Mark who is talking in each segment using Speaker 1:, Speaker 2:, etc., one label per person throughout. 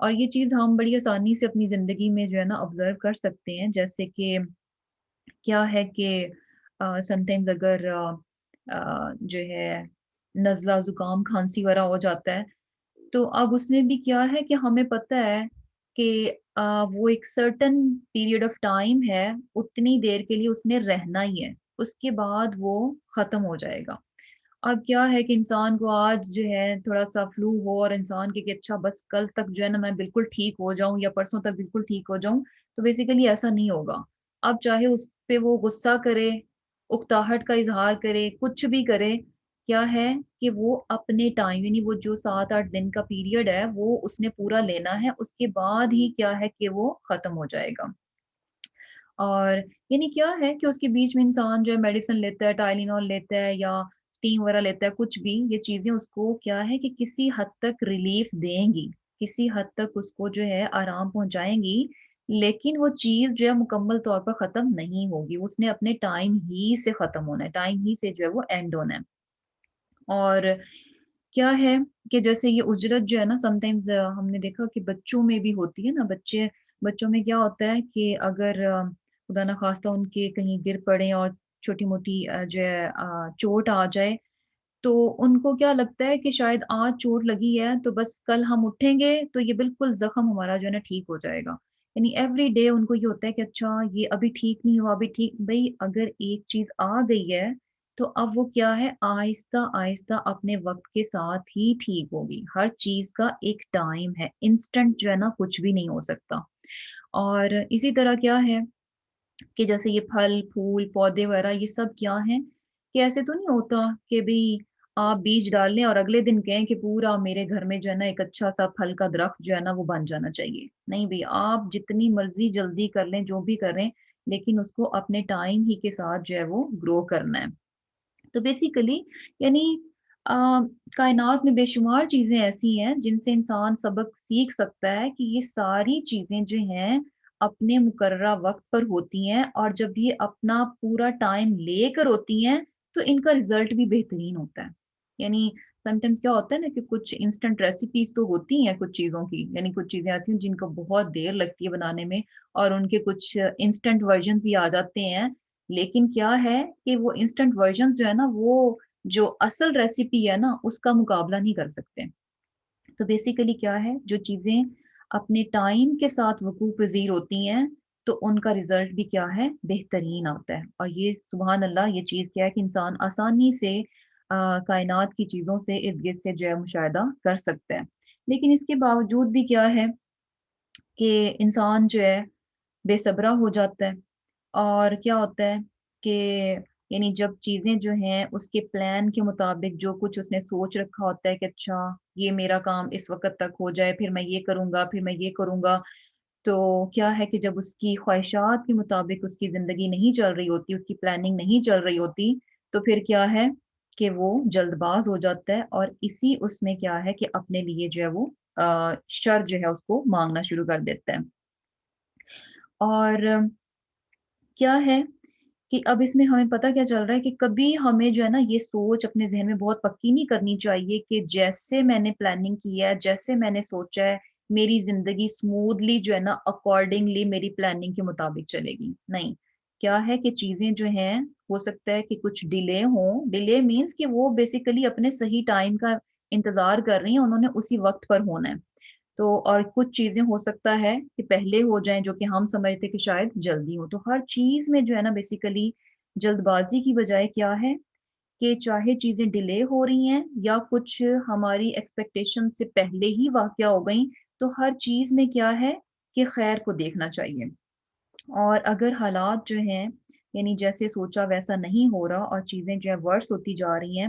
Speaker 1: اور یہ چیز ہم بڑی آسانی سے اپنی زندگی میں جو ہے نا آبزرو کر سکتے ہیں، جیسے کہ کیا ہے کہ سم ٹائمز اگر جو ہے نزلہ زکام کھانسی وغیرہ ہو جاتا ہے، تو اب اس میں بھی کیا ہے کہ ہمیں پتہ ہے کہ وہ ایک سرٹن پیریڈ آف ٹائم ہے، اتنی دیر کے لیے اس نے رہنا ہی ہے، اس کے بعد وہ ختم ہو جائے گا۔ اب کیا ہے کہ انسان کو آج جو ہے تھوڑا سا فلو ہو اور انسان کہ اچھا بس کل تک جو ہے نا میں بالکل ٹھیک ہو جاؤں یا پرسوں تک بالکل ٹھیک ہو جاؤں، تو بیسیکلی ایسا نہیں ہوگا۔ اب چاہے اس پہ وہ غصہ کرے، اکتاہٹ کا اظہار کرے، کچھ بھی کرے، کیا ہے کہ وہ اپنے ٹائم یعنی وہ جو 7-8 دن کا پیریڈ ہے وہ اس نے پورا لینا ہے، اس کے بعد ہی کیا ہے کہ وہ ختم ہو جائے گا۔ اور یعنی کیا ہے کہ اس کے بیچ میں انسان جو ہے میڈیسن لیتا ہے، ٹائلینول لیتا ہے یا اسٹیم وغیرہ لیتا ہے، کچھ بھی یہ چیزیں اس کو کیا ہے کہ کسی حد تک ریلیف دیں گی، کسی حد تک اس کو جو ہے آرام پہنچائیں گی، لیکن وہ چیز جو ہے مکمل طور پر ختم نہیں ہوگی، اس نے اپنے ٹائم ہی سے ختم ہونا ہے، ٹائم ہی سے جو ہے وہ اینڈ ہونا ہے۔ اور کیا ہے کہ جیسے یہ اجرت جو ہے نا سم ٹائمز ہم نے دیکھا کہ بچوں میں بھی ہوتی ہے نا، بچوں میں کیا ہوتا ہے کہ اگر خدا نخواستہ ان کے کہیں گر پڑے اور چھوٹی موٹی جو ہے چوٹ آ جائے، تو ان کو کیا لگتا ہے کہ شاید آج چوٹ لگی ہے تو بس کل ہم اٹھیں گے تو یہ بالکل زخم ہمارا جو ہے نا ٹھیک ہو جائے گا، یعنی ایوری ڈے ان کو یہ ہوتا ہے کہ اچھا یہ ابھی ٹھیک نہیں ہوا، ابھی ٹھیک بھائی اگر ایک چیز آ گئی ہے تو اب وہ کیا ہے آہستہ آہستہ اپنے وقت کے ساتھ ہی ٹھیک ہوگی، ہر چیز کا ایک ٹائم ہے، انسٹنٹ جو ہے نا کچھ بھی نہیں ہو سکتا۔ اور اسی طرح کیا ہے کہ جیسے یہ پھل پھول پودے وغیرہ یہ سب کیا ہیں کہ ایسے تو نہیں ہوتا کہ بھئی آپ بیج ڈال لیں اور اگلے دن کہیں کہ پورا میرے گھر میں جو ہے نا ایک اچھا سا پھل کا درخت جو ہے نا وہ بن جانا چاہیے، نہیں بھئی آپ جتنی مرضی جلدی کر لیں جو بھی کریں، لیکن اس کو اپنے ٹائم ہی کے ساتھ جو ہے وہ گرو کرنا ہے۔ تو بیسیکلی یعنی آ، کائنات میں بے شمار چیزیں ایسی ہیں جن سے انسان سبق سیکھ سکتا ہے کہ یہ ساری چیزیں جو ہیں اپنے مقررہ وقت پر ہوتی ہیں، اور جب یہ اپنا پورا ٹائم لے کر ہوتی ہیں تو ان کا رزلٹ بھی بہترین ہوتا ہے۔ یعنی سم ٹائمز کیا ہوتا ہے نا کہ کچھ انسٹنٹ ریسیپیز تو ہوتی ہیں کچھ چیزوں کی، یعنی کچھ چیزیں آتی ہیں جن کو بہت دیر لگتی ہے بنانے میں، اور ان کے کچھ انسٹنٹ ورژن بھی آ جاتے ہیں، لیکن کیا ہے کہ وہ انسٹنٹ ورژنز جو ہے نا وہ جو اصل ریسیپی ہے نا اس کا مقابلہ نہیں کر سکتے۔ تو بیسیکلی کیا ہے جو چیزیں اپنے ٹائم کے ساتھ وقوع پذیر ہوتی ہیں تو ان کا رزلٹ بھی کیا ہے بہترین آتا ہے، اور یہ سبحان اللہ یہ چیز کیا ہے کہ انسان آسانی سے کائنات کی چیزوں سے ارد گرد سے جو ہے مشاہدہ کر سکتا ہے، لیکن اس کے باوجود بھی کیا ہے کہ انسان جو ہے بے صبرا ہو جاتا ہے، اور کیا ہوتا ہے کہ یعنی جب چیزیں جو ہیں اس کے پلان کے مطابق جو کچھ اس نے سوچ رکھا ہوتا ہے کہ اچھا یہ میرا کام اس وقت تک ہو جائے پھر میں یہ کروں گا پھر میں یہ کروں گا، تو کیا ہے کہ جب اس کی خواہشات کے مطابق اس کی زندگی نہیں چل رہی ہوتی، اس کی پلاننگ نہیں چل رہی ہوتی، تو پھر کیا ہے کہ وہ جلد باز ہو جاتا ہے، اور اسی اس میں کیا ہے کہ اپنے لیے جو ہے وہ شر جو ہے اس کو مانگنا شروع کر دیتا ہے۔ اور کیا ہے کہ اب اس میں ہمیں پتہ کیا چل رہا ہے کہ کبھی ہمیں جو ہے نا یہ سوچ اپنے ذہن میں بہت پکی نہیں کرنی چاہیے کہ جیسے میں نے پلاننگ کی ہے، جیسے میں نے سوچا ہے، میری زندگی سموتھلی جو ہے نا اکارڈنگلی میری پلاننگ کے مطابق چلے گی، نہیں۔ کیا ہے کہ چیزیں جو ہیں ہو سکتا ہے کہ کچھ ڈیلے ہوں، ڈیلے مینس کہ وہ بیسیکلی اپنے صحیح ٹائم کا انتظار کر رہی ہیں، انہوں نے اسی وقت پر ہونا ہے، تو اور کچھ چیزیں ہو سکتا ہے کہ پہلے ہو جائیں جو کہ ہم سمجھتے کہ شاید جلدی ہو، تو ہر چیز میں جو ہے نا بیسیکلی جلد بازی کی بجائے کیا ہے کہ چاہے چیزیں ڈیلے ہو رہی ہیں یا کچھ ہماری ایکسپیکٹیشن سے پہلے ہی واقعہ ہو گئیں، تو ہر چیز میں کیا ہے کہ خیر کو دیکھنا چاہیے، اور اگر حالات جو ہیں یعنی جیسے سوچا ویسا نہیں ہو رہا اور چیزیں جو ہے ورس ہوتی جا رہی ہیں،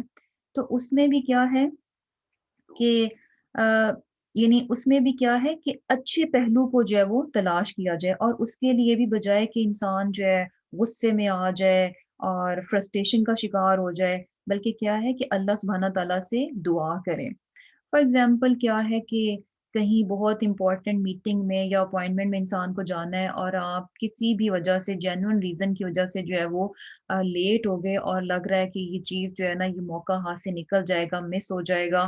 Speaker 1: تو اس میں بھی کیا ہے کہ یعنی اس میں بھی کیا ہے کہ اچھے پہلو کو جو ہے وہ تلاش کیا جائے، اور اس کے لیے بھی بجائے کہ انسان جو ہے غصے میں آ جائے اور فرسٹریشن کا شکار ہو جائے، بلکہ کیا ہے کہ اللہ سبحانہ تعالیٰ سے دعا کرے۔ فار ایگزامپل کیا ہے کہ کہیں بہت امپورٹنٹ میٹنگ میں یا اپوائنٹمنٹ میں انسان کو جانا ہے، اور آپ کسی بھی وجہ سے جینوئن ریزن کی وجہ سے جو ہے وہ لیٹ ہو گئے، اور لگ رہا ہے کہ یہ چیز جو ہے نا یہ موقع ہاتھ سے نکل جائے گا، مس ہو جائے گا،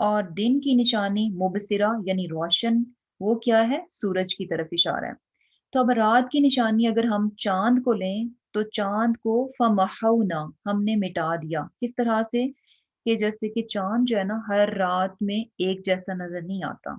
Speaker 1: اور دن کی نشانی مبصرہ یعنی روشن، وہ کیا ہے؟ سورج کی طرف اشارہ ہے۔ تو اب رات کی نشانی اگر ہم چاند کو لیں تو چاند کو فمحونا، ہم نے مٹا دیا۔ کس طرح سے؟ کہ جیسے کہ چاند جو ہے نا ہر رات میں ایک جیسا نظر نہیں آتا۔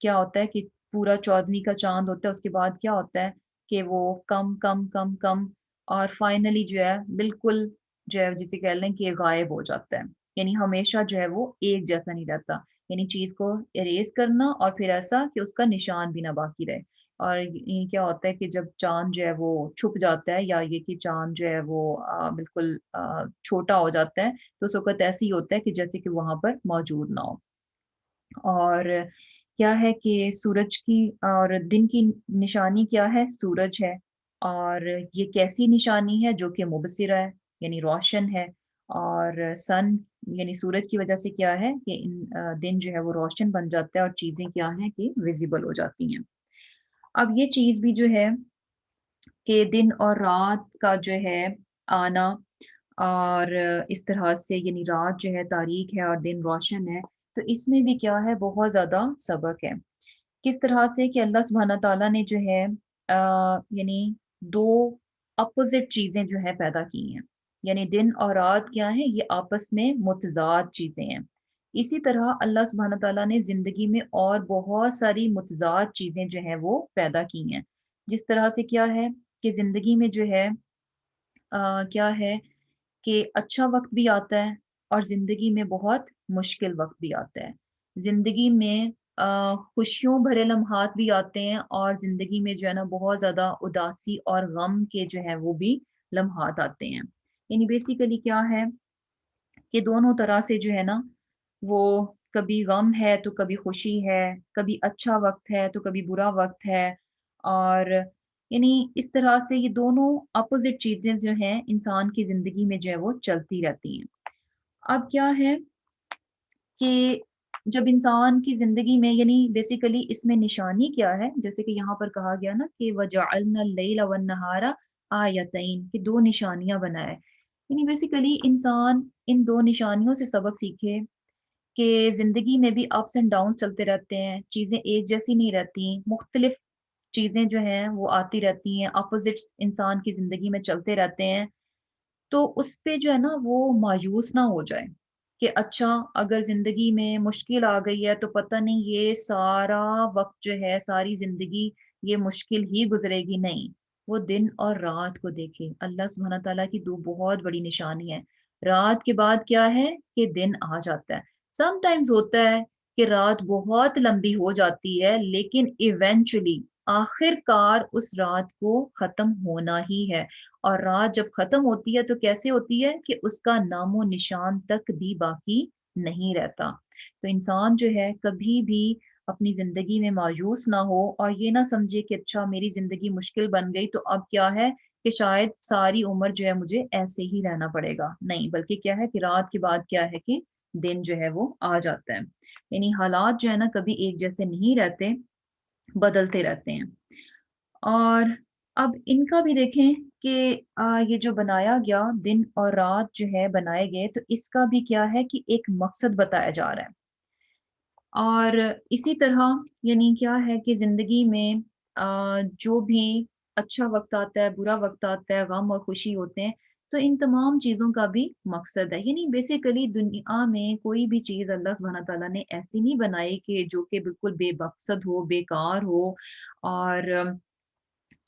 Speaker 1: کیا ہوتا ہے کہ پورا 14ویں کا چاند ہوتا ہے، اس کے بعد کیا ہوتا ہے کہ وہ کم کم کم کم اور فائنلی جو ہے بالکل جو ہے جسے کہہ لیں کہ غائب ہو جاتا ہے، یعنی ہمیشہ جو ہے وہ ایک جیسا نہیں رہتا، یعنی چیز کو اریز کرنا اور پھر ایسا کہ اس کا نشان بھی نہ باقی رہے۔ اور یہ کیا ہوتا ہے کہ جب چاند جو ہے وہ چھپ جاتا ہے یا یہ کہ چاند جو ہے وہ بالکل چھوٹا ہو جاتا ہے، تو اس وقت ایسے ہی ہوتا ہے کہ جیسے کہ وہاں پر موجود نہ ہو۔ اور کیا ہے کہ سورج کی اور دن کی نشانی کیا ہے؟ سورج ہے، اور یہ کیسی نشانی ہے؟ جو کہ مبصرہ ہے یعنی روشن ہے، اور سن یعنی سورج کی وجہ سے کیا ہے کہ دن جو ہے وہ روشن بن جاتا ہے اور چیزیں کیا ہیں کہ ویزیبل ہو جاتی ہیں۔ اب یہ چیز بھی جو ہے کہ دن اور رات کا جو ہے آنا، اور اس طرح سے یعنی رات جو ہے تاریک ہے اور دن روشن ہے، تو اس میں بھی کیا ہے؟ بہت زیادہ سبق ہے۔ کس طرح سے کہ اللہ سبحانہ تعالیٰ نے جو ہے یعنی دو اپوزٹ چیزیں جو ہے پیدا کی ہیں، یعنی دن اور رات کیا ہیں؟ یہ آپس میں متضاد چیزیں ہیں۔ اسی طرح اللہ سبحانہ تعالیٰ نے زندگی میں اور بہت ساری متضاد چیزیں جو ہیں وہ پیدا کی ہیں۔ جس طرح سے کیا ہے کہ زندگی میں جو ہے کیا ہے کہ اچھا وقت بھی آتا ہے اور زندگی میں بہت مشکل وقت بھی آتا ہے۔ زندگی میں خوشیوں بھرے لمحات بھی آتے ہیں اور زندگی میں جو ہے نا بہت زیادہ اداسی اور غم کے جو ہے وہ بھی لمحات آتے ہیں۔ یعنی بیسیکلی کیا ہے کہ دونوں طرح سے جو ہے نا وہ کبھی غم ہے تو کبھی خوشی ہے، کبھی اچھا وقت ہے تو کبھی برا وقت ہے، اور یعنی اس طرح سے یہ دونوں اپوزٹ چیزیں جو ہیں انسان کی زندگی میں جو ہے وہ چلتی رہتی ہیں۔ اب کیا ہے کہ جب انسان کی زندگی میں یعنی بیسیکلی اس میں نشانی کیا ہے؟ جیسے کہ یہاں پر کہا گیا نا کہ وَجَعَلْنَا اللَّيْلَ وَالنَّهَارَ آیتین، کہ دو نشانیاں بنائے، یعنی بیسیکلی انسان ان دو نشانیوں سے سبق سیکھے کہ زندگی میں بھی اپس اینڈ ڈاؤنس چلتے رہتے ہیں، چیزیں ایک جیسی نہیں رہتی، مختلف چیزیں جو ہیں وہ آتی رہتی ہیں، اپوزٹس انسان کی زندگی میں چلتے رہتے ہیں، تو اس پہ جو ہے نا وہ مایوس نہ ہو جائے کہ اچھا اگر زندگی میں مشکل آ گئی ہے تو پتہ نہیں یہ سارا وقت جو ہے ساری زندگی یہ مشکل ہی گزرے گی، نہیں، وہ دن اور رات کو دیکھے۔ اللہ سبحانہ تعالیٰ کی دو بہت بڑی نشانی ہے۔ رات کے بعد کیا ہے کہ دن آ جاتا ہے۔ سم ٹائمز ہوتا ہے کہ رات بہت لمبی ہو جاتی ہے لیکن ایونچولی آخر کار اس رات کو ختم ہونا ہی ہے، اور رات جب ختم ہوتی ہے تو کیسے ہوتی ہے کہ اس کا نام و نشان تک بھی باقی نہیں رہتا۔ تو انسان جو ہے کبھی بھی اپنی زندگی میں مایوس نہ ہو اور یہ نہ سمجھے کہ اچھا میری زندگی مشکل بن گئی تو اب کیا ہے کہ شاید ساری عمر جو ہے مجھے ایسے ہی رہنا پڑے گا، نہیں، بلکہ کیا ہے کہ رات کے بعد کیا ہے کہ دن جو ہے وہ آ جاتا ہے۔ یعنی حالات جو ہے نا کبھی ایک جیسے نہیں رہتے، بدلتے رہتے ہیں۔ اور اب ان کا بھی دیکھیں کہ یہ جو بنایا گیا دن اور رات جو ہے بنائے گئے، تو اس کا بھی کیا ہے کہ ایک مقصد بتایا جا رہا ہے۔ اور اسی طرح یعنی کیا ہے کہ زندگی میں جو بھی اچھا وقت آتا ہے، برا وقت آتا ہے، غم اور خوشی ہوتے ہیں، تو ان تمام چیزوں کا بھی مقصد ہے۔ یعنی بیسیکلی دنیا میں کوئی بھی چیز اللہ سبحانہ تعالیٰ نے ایسی نہیں بنائی کہ جو کہ بالکل بے مقصد ہو، بیکار ہو، اور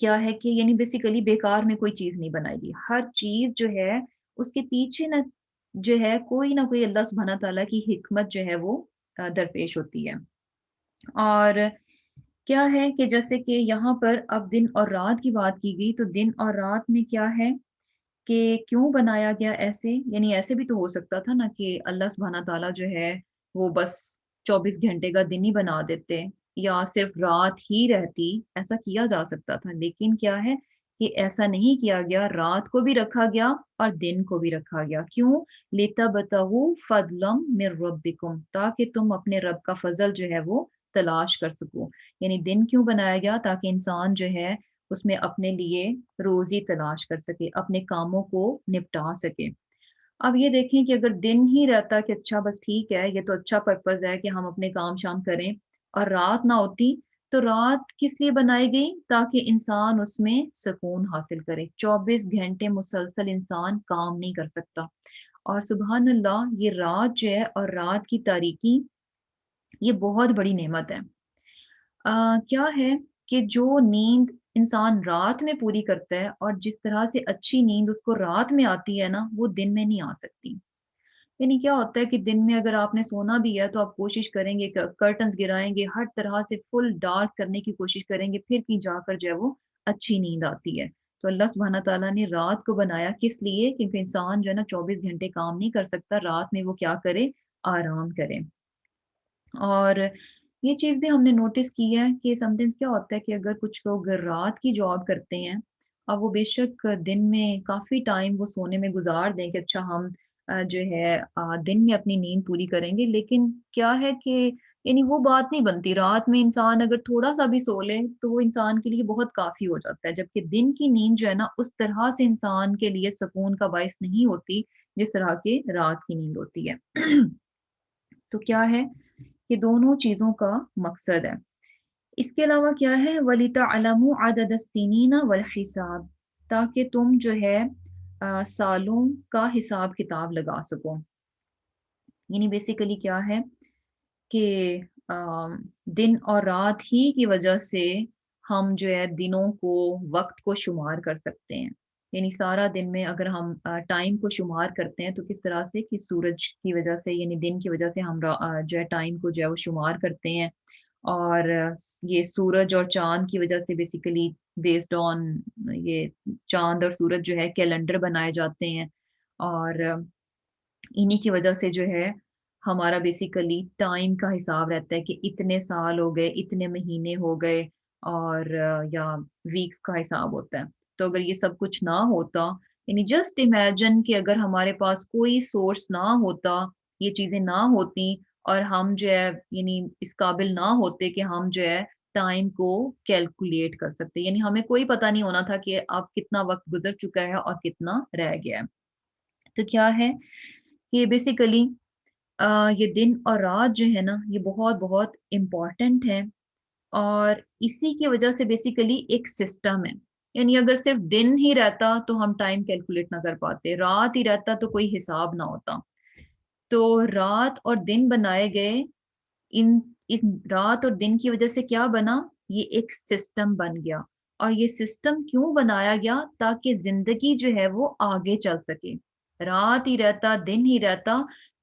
Speaker 1: کیا ہے کہ یعنی بیسیکلی بیکار میں کوئی چیز نہیں بنائی گی۔ ہر چیز جو ہے اس کے پیچھے نہ جو ہے کوئی نہ کوئی اللہ سبحانہ تعالیٰ کی حکمت جو ہے وہ درپیش ہوتی ہے۔ اور کیا ہے کہ جیسے کہ یہاں پر اب دن اور رات کی بات کی گئی، تو دن اور رات میں کیا ہے کہ کیوں بنایا گیا ایسے؟ یعنی ایسے بھی تو ہو سکتا تھا نا کہ اللہ سبحانہ تعالیٰ جو ہے وہ بس 24 گھنٹے کا دن ہی بنا دیتے یا صرف رات ہی رہتی، ایسا کیا جا سکتا تھا، لیکن کیا ہے کہ ایسا نہیں کیا گیا، رات کو بھی رکھا گیا اور دن کو بھی رکھا گیا۔ کیوں؟ لِتَبْتَغُوا فَضْلًا مِّن رَبِّكُمْ، تاکہ تم اپنے رب کا فضل جو ہے وہ تلاش کر سکو۔ یعنی دن کیوں بنایا گیا؟ تاکہ انسان جو ہے اس میں اپنے لیے روزی تلاش کر سکے، اپنے کاموں کو نپٹا سکے۔ اب یہ دیکھیں کہ اگر دن ہی رہتا کہ اچھا بس ٹھیک ہے یہ تو اچھا پرپز ہے کہ ہم اپنے کام شام کریں، اور رات نہ ہوتی، تو رات کس لیے بنائی گئی؟ تاکہ انسان اس میں سکون حاصل کرے، 24 گھنٹے مسلسل انسان کام نہیں کر سکتا۔ اور سبحان اللہ یہ رات جو ہے اور رات کی تاریکی یہ بہت بڑی نعمت ہے۔ کیا ہے کہ جو نیند انسان رات میں پوری کرتا ہے، اور جس طرح سے اچھی نیند اس کو رات میں آتی ہے نا، وہ دن میں نہیں آ سکتی۔ یعنی کیا ہوتا ہے کہ دن میں اگر آپ نے سونا بھی ہے تو آپ کوشش کریں گے کہ کرٹنز گرائیں گے، ہر طرح سے فل ڈارک کرنے کی کوشش کریں گے، پھر کہیں جا کر جو ہے وہ اچھی نیند آتی ہے۔ تو اللہ سبحانہ تعالیٰ نے رات کو بنایا کس لیے؟ کیونکہ انسان جو ہے نا 24 گھنٹے کام نہیں کر سکتا، رات میں وہ کیا کرے؟ آرام کرے۔ اور یہ چیز بھی ہم نے نوٹس کی ہے کہ سم ٹائمز کیا ہوتا ہے کہ اگر کچھ لوگ رات کی جاب کرتے ہیں، اب وہ بے شک دن میں کافی ٹائم وہ سونے میں گزار دیں کہ اچھا ہم جو ہے دن میں اپنی نیند پوری کریں گے، لیکن کیا ہے کہ یعنی وہ بات نہیں بنتی۔ رات میں انسان اگر تھوڑا سا بھی سو لے تو وہ انسان کے لیے بہت کافی ہو جاتا ہے، جبکہ دن کی نیند جو ہے نا اس طرح سے انسان کے لیے سکون کا باعث نہیں ہوتی جس طرح کے رات کی نیند ہوتی ہے۔ تو کیا ہے کہ دونوں چیزوں کا مقصد ہے۔ اس کے علاوہ کیا ہے؟ وَلِتَعْلَمُوا عَدَدَ السِّنِينَ وَالْحِسَابَ، تاکہ تم جو ہے سالوں کا حساب کتاب لگا سکو۔ یعنی بیسیکلی کیا ہے کہ دن اور رات ہی کی وجہ سے ہم جو ہے دنوں کو، وقت کو شمار کر سکتے ہیں۔ یعنی سارا دن میں اگر ہم ٹائم کو شمار کرتے ہیں تو کس طرح سے کہ سورج کی وجہ سے، یعنی دن کی وجہ سے ہم جو ہے ٹائم کو جو ہے وہ شمار کرتے ہیں، اور یہ سورج اور چاند کی وجہ سے بیسیکلی بیسڈ آن یہ چاند اور سورج جو ہے کیلنڈر بنائے جاتے ہیں، اور انہی کی وجہ سے جو ہے ہمارا بیسیکلی ٹائم کا حساب رہتا ہے کہ اتنے سال ہو گئے، اتنے مہینے ہو گئے، اور یا ویکس کا حساب ہوتا ہے۔ تو اگر یہ سب کچھ نہ ہوتا، یعنی جسٹ امیجن کہ اگر ہمارے پاس کوئی سورس نہ ہوتا، یہ چیزیں نہ ہوتی، اور ہم جو ہے یعنی اس قابل نہ ہوتے کہ ہم جو ہے ٹائم کو کیلکولیٹ کر سکتے، یعنی ہمیں کوئی پتہ نہیں ہونا تھا کہ اب کتنا وقت گزر چکا ہے اور کتنا رہ گیا ہے۔ تو کیا ہے کہ بیسیکلی یہ دن اور رات جو ہے نا یہ بہت بہت امپورٹنٹ ہے، اور اسی کی وجہ سے بیسیکلی ایک سسٹم ہے۔ یعنی اگر صرف دن ہی رہتا تو ہم ٹائم کیلکولیٹ نہ کر پاتے، رات ہی رہتا تو کوئی حساب نہ ہوتا۔ تو رات اور دن بنائے گئے، ان اس رات اور دن کی وجہ سے کیا بنا؟ یہ ایک سسٹم بن گیا۔ اور یہ سسٹم کیوں بنایا گیا؟ تاکہ زندگی جو ہے وہ آگے چل سکے۔ رات ہی رہتا، دن ہی رہتا،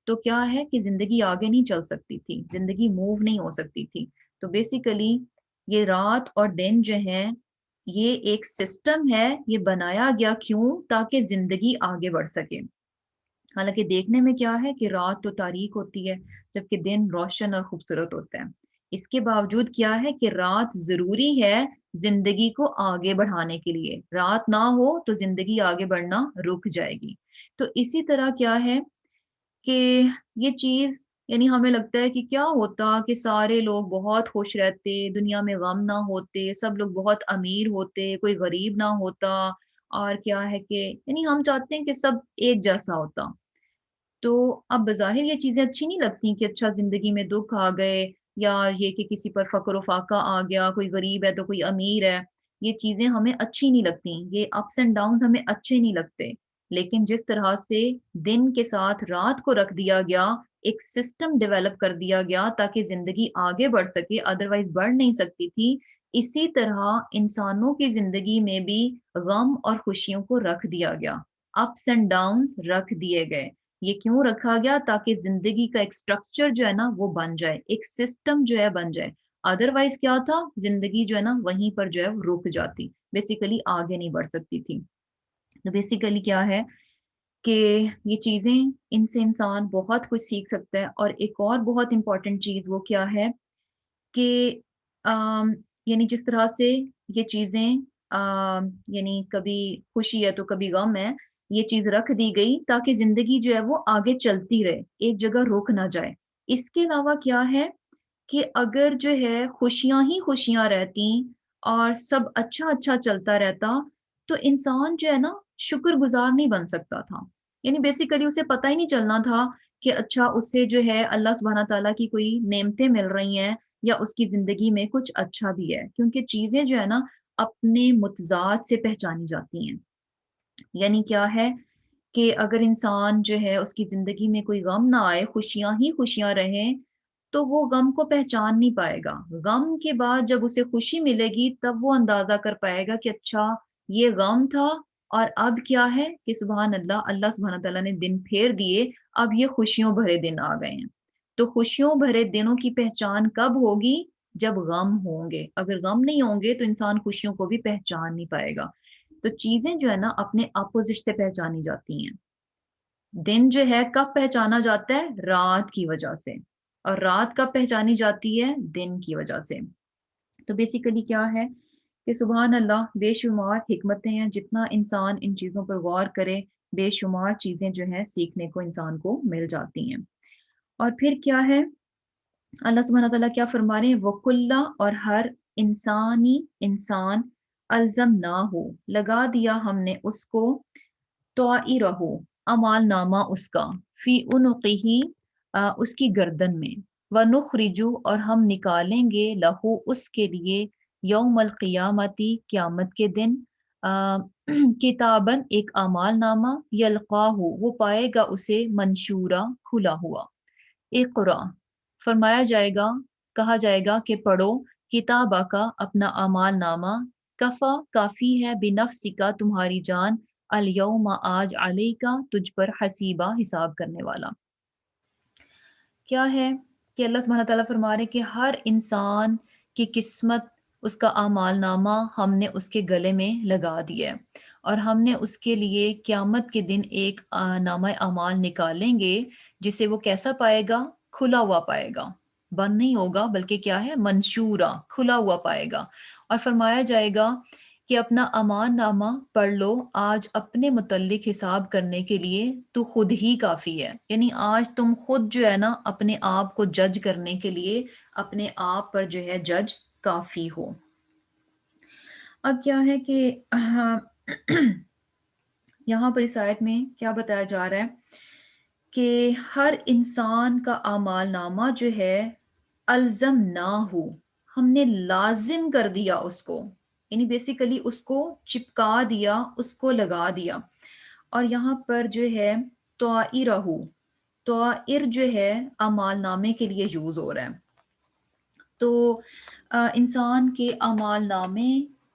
Speaker 1: تو کیا ہے کہ زندگی آگے نہیں چل سکتی تھی، زندگی موو نہیں ہو سکتی تھی۔ تو بیسیکلی یہ رات اور دن جو ہے یہ ایک سسٹم ہے، یہ بنایا گیا کیوں؟ تاکہ زندگی آگے بڑھ سکے۔ حالانکہ دیکھنے میں کیا ہے کہ رات تو تاریک ہوتی ہے، جبکہ دن روشن اور خوبصورت ہوتا ہے۔ اس کے باوجود کیا ہے کہ رات ضروری ہے زندگی کو آگے بڑھانے کے لیے۔ رات نہ ہو تو زندگی آگے بڑھنا رک جائے گی۔ تو اسی طرح کیا ہے کہ یہ چیز یعنی ہمیں لگتا ہے کہ کیا ہوتا کہ سارے لوگ بہت خوش رہتے، دنیا میں غم نہ ہوتے، سب لوگ بہت امیر ہوتے، کوئی غریب نہ ہوتا، اور کیا ہے کہ یعنی ہم چاہتے ہیں کہ سب ایک جیسا ہوتا۔ تو اب بظاہر یہ چیزیں اچھی نہیں لگتی کہ اچھا زندگی میں دکھ آ گئے، یا یہ کہ کسی پر فقر و فاقہ آ گیا، کوئی غریب ہے تو کوئی امیر ہے، یہ چیزیں ہمیں اچھی نہیں لگتی، یہ اپس اینڈ ڈاؤنز ہمیں اچھے نہیں لگتے۔ لیکن جس طرح سے دن کے ساتھ رات کو رکھ دیا گیا، ایک سسٹم ڈیولپ کر دیا گیا تاکہ زندگی آگے بڑھ سکے، ادروائز بڑھ نہیں سکتی تھی، اسی طرح انسانوں کی زندگی میں بھی غم اور خوشیوں کو رکھ دیا گیا، اپس اینڈ ڈاؤنز رکھ دیے گئے۔ یہ کیوں رکھا گیا؟ تاکہ زندگی کا ایک سٹرکچر جو ہے نا وہ بن جائے، ایک سسٹم جو ہے بن جائے۔ ادروائز کیا تھا؟ زندگی جو ہے نا وہیں پر جو ہے وہ رک جاتی، بیسیکلی آگے نہیں بڑھ سکتی تھی۔ تو بیسیکلی کیا ہے کہ یہ چیزیں ان سے انسان بہت کچھ سیکھ سکتا ہے۔ اور ایک اور بہت امپورٹنٹ چیز وہ کیا ہے کہ آم، یعنی جس طرح سے یہ چیزیں یعنی کبھی خوشی ہے تو کبھی غم ہے، یہ چیز رکھ دی گئی تاکہ زندگی جو ہے وہ آگے چلتی رہے، ایک جگہ رک نہ جائے۔ اس کے علاوہ کیا ہے کہ اگر جو ہے خوشیاں ہی خوشیاں رہتی اور سب اچھا اچھا چلتا رہتا تو انسان جو ہے نا شکر گزار نہیں بن سکتا تھا۔ یعنی بیسیکلی اسے پتہ ہی نہیں چلنا تھا کہ اچھا اس سے جو ہے اللہ سبحانہ تعالیٰ کی کوئی نعمتیں مل رہی ہیں یا اس کی زندگی میں کچھ اچھا بھی ہے، کیونکہ چیزیں جو ہے نا اپنے متضاد سے پہچانی جاتی ہیں۔ یعنی کیا ہے کہ اگر انسان جو ہے اس کی زندگی میں کوئی غم نہ آئے، خوشیاں ہی خوشیاں رہیں، تو وہ غم کو پہچان نہیں پائے گا۔ غم کے بعد جب اسے خوشی ملے گی تب وہ اندازہ کر پائے گا کہ اچھا یہ غم تھا اور اب کیا ہے کہ سبحان اللہ، اللہ سبحانہ تعالیٰ نے دن پھیر دیے، اب یہ خوشیوں بھرے دن آ گئے ہیں۔ تو خوشیوں بھرے دنوں کی پہچان کب ہوگی؟ جب غم ہوں گے۔ اگر غم نہیں ہوں گے تو انسان خوشیوں کو بھی پہچان نہیں پائے گا۔ تو چیزیں جو ہے نا اپنے اپوزٹ سے پہچانی جاتی ہیں۔ دن جو ہے کب پہچانا جاتا ہے؟ رات کی وجہ سے، اور رات کب پہچانی جاتی ہے؟ دن کی وجہ سے۔ تو بیسیکلی کیا ہے کہ سبحان اللہ بے شمار حکمتیں ہیں، جتنا انسان ان چیزوں پر غور کرے بے شمار چیزیں جو ہیں سیکھنے کو انسان کو مل جاتی ہیں۔ اور پھر کیا ہے، اللہ سبحانہ تعالیٰ کیا فرما رہے ہیں؟ وَكُلَّ، اور ہر انسانی انسان، الزم نہ ہو لگا دیا ہم نے اس کو، طائرہ اعمال نامہ اس کا، فی عنقہ اس کی گردن میں، ونخرج اور ہم نکالیں گے لہو اس کے لیے، یوم القیامتی قیامت کے دن، کتابن ایک اعمال نامہ، یلقاہ وہ پائے گا اسے، منشورہ کھلا ہوا، اقرا فرمایا جائے گا، کہا جائے گا کہ پڑھو، کتابہ کا اپنا اعمال نامہ، کفا کافی ہے، بنفس کا تمہاری جان، الیوم آج، علیکا تجھ پر، حسیبہ حساب کرنے والا۔ کیا ہے کہ اللہ سبحانہ تعالیٰ فرما رہے کہ ہر انسان کی قسمت، اس کا اعمال نامہ ہم نے اس کے گلے میں لگا دیا ہے، اور ہم نے اس کے لیے قیامت کے دن ایک نامہ اعمال نکالیں گے، جسے وہ کیسا پائے گا؟ کھلا ہوا پائے گا، بند نہیں ہوگا بلکہ کیا ہے؟ منشورہ کھلا ہوا پائے گا، اور فرمایا جائے گا کہ اپنا امان نامہ پڑھ لو، آج اپنے متعلق حساب کرنے کے لیے تو خود ہی کافی ہے۔ یعنی آج تم خود جو ہے نا اپنے آپ کو جج کرنے کے لیے اپنے آپ پر جو ہے جج کافی ہو۔ اب کیا ہے کہ یہاں پر اس آیت میں کیا بتایا جا رہا ہے کہ ہر انسان کا اعمال نامہ جو ہے الزم نہ ہو، ہم نے لازم کر دیا اس کو، یعنی بیسیکلی اس کو چپکا دیا، اس کو لگا دیا۔ اور یہاں پر جو ہے طائرہ، طائر جو ہے اعمال نامے کے لیے یوز ہو رہا ہے۔ تو انسان کے اعمال نامے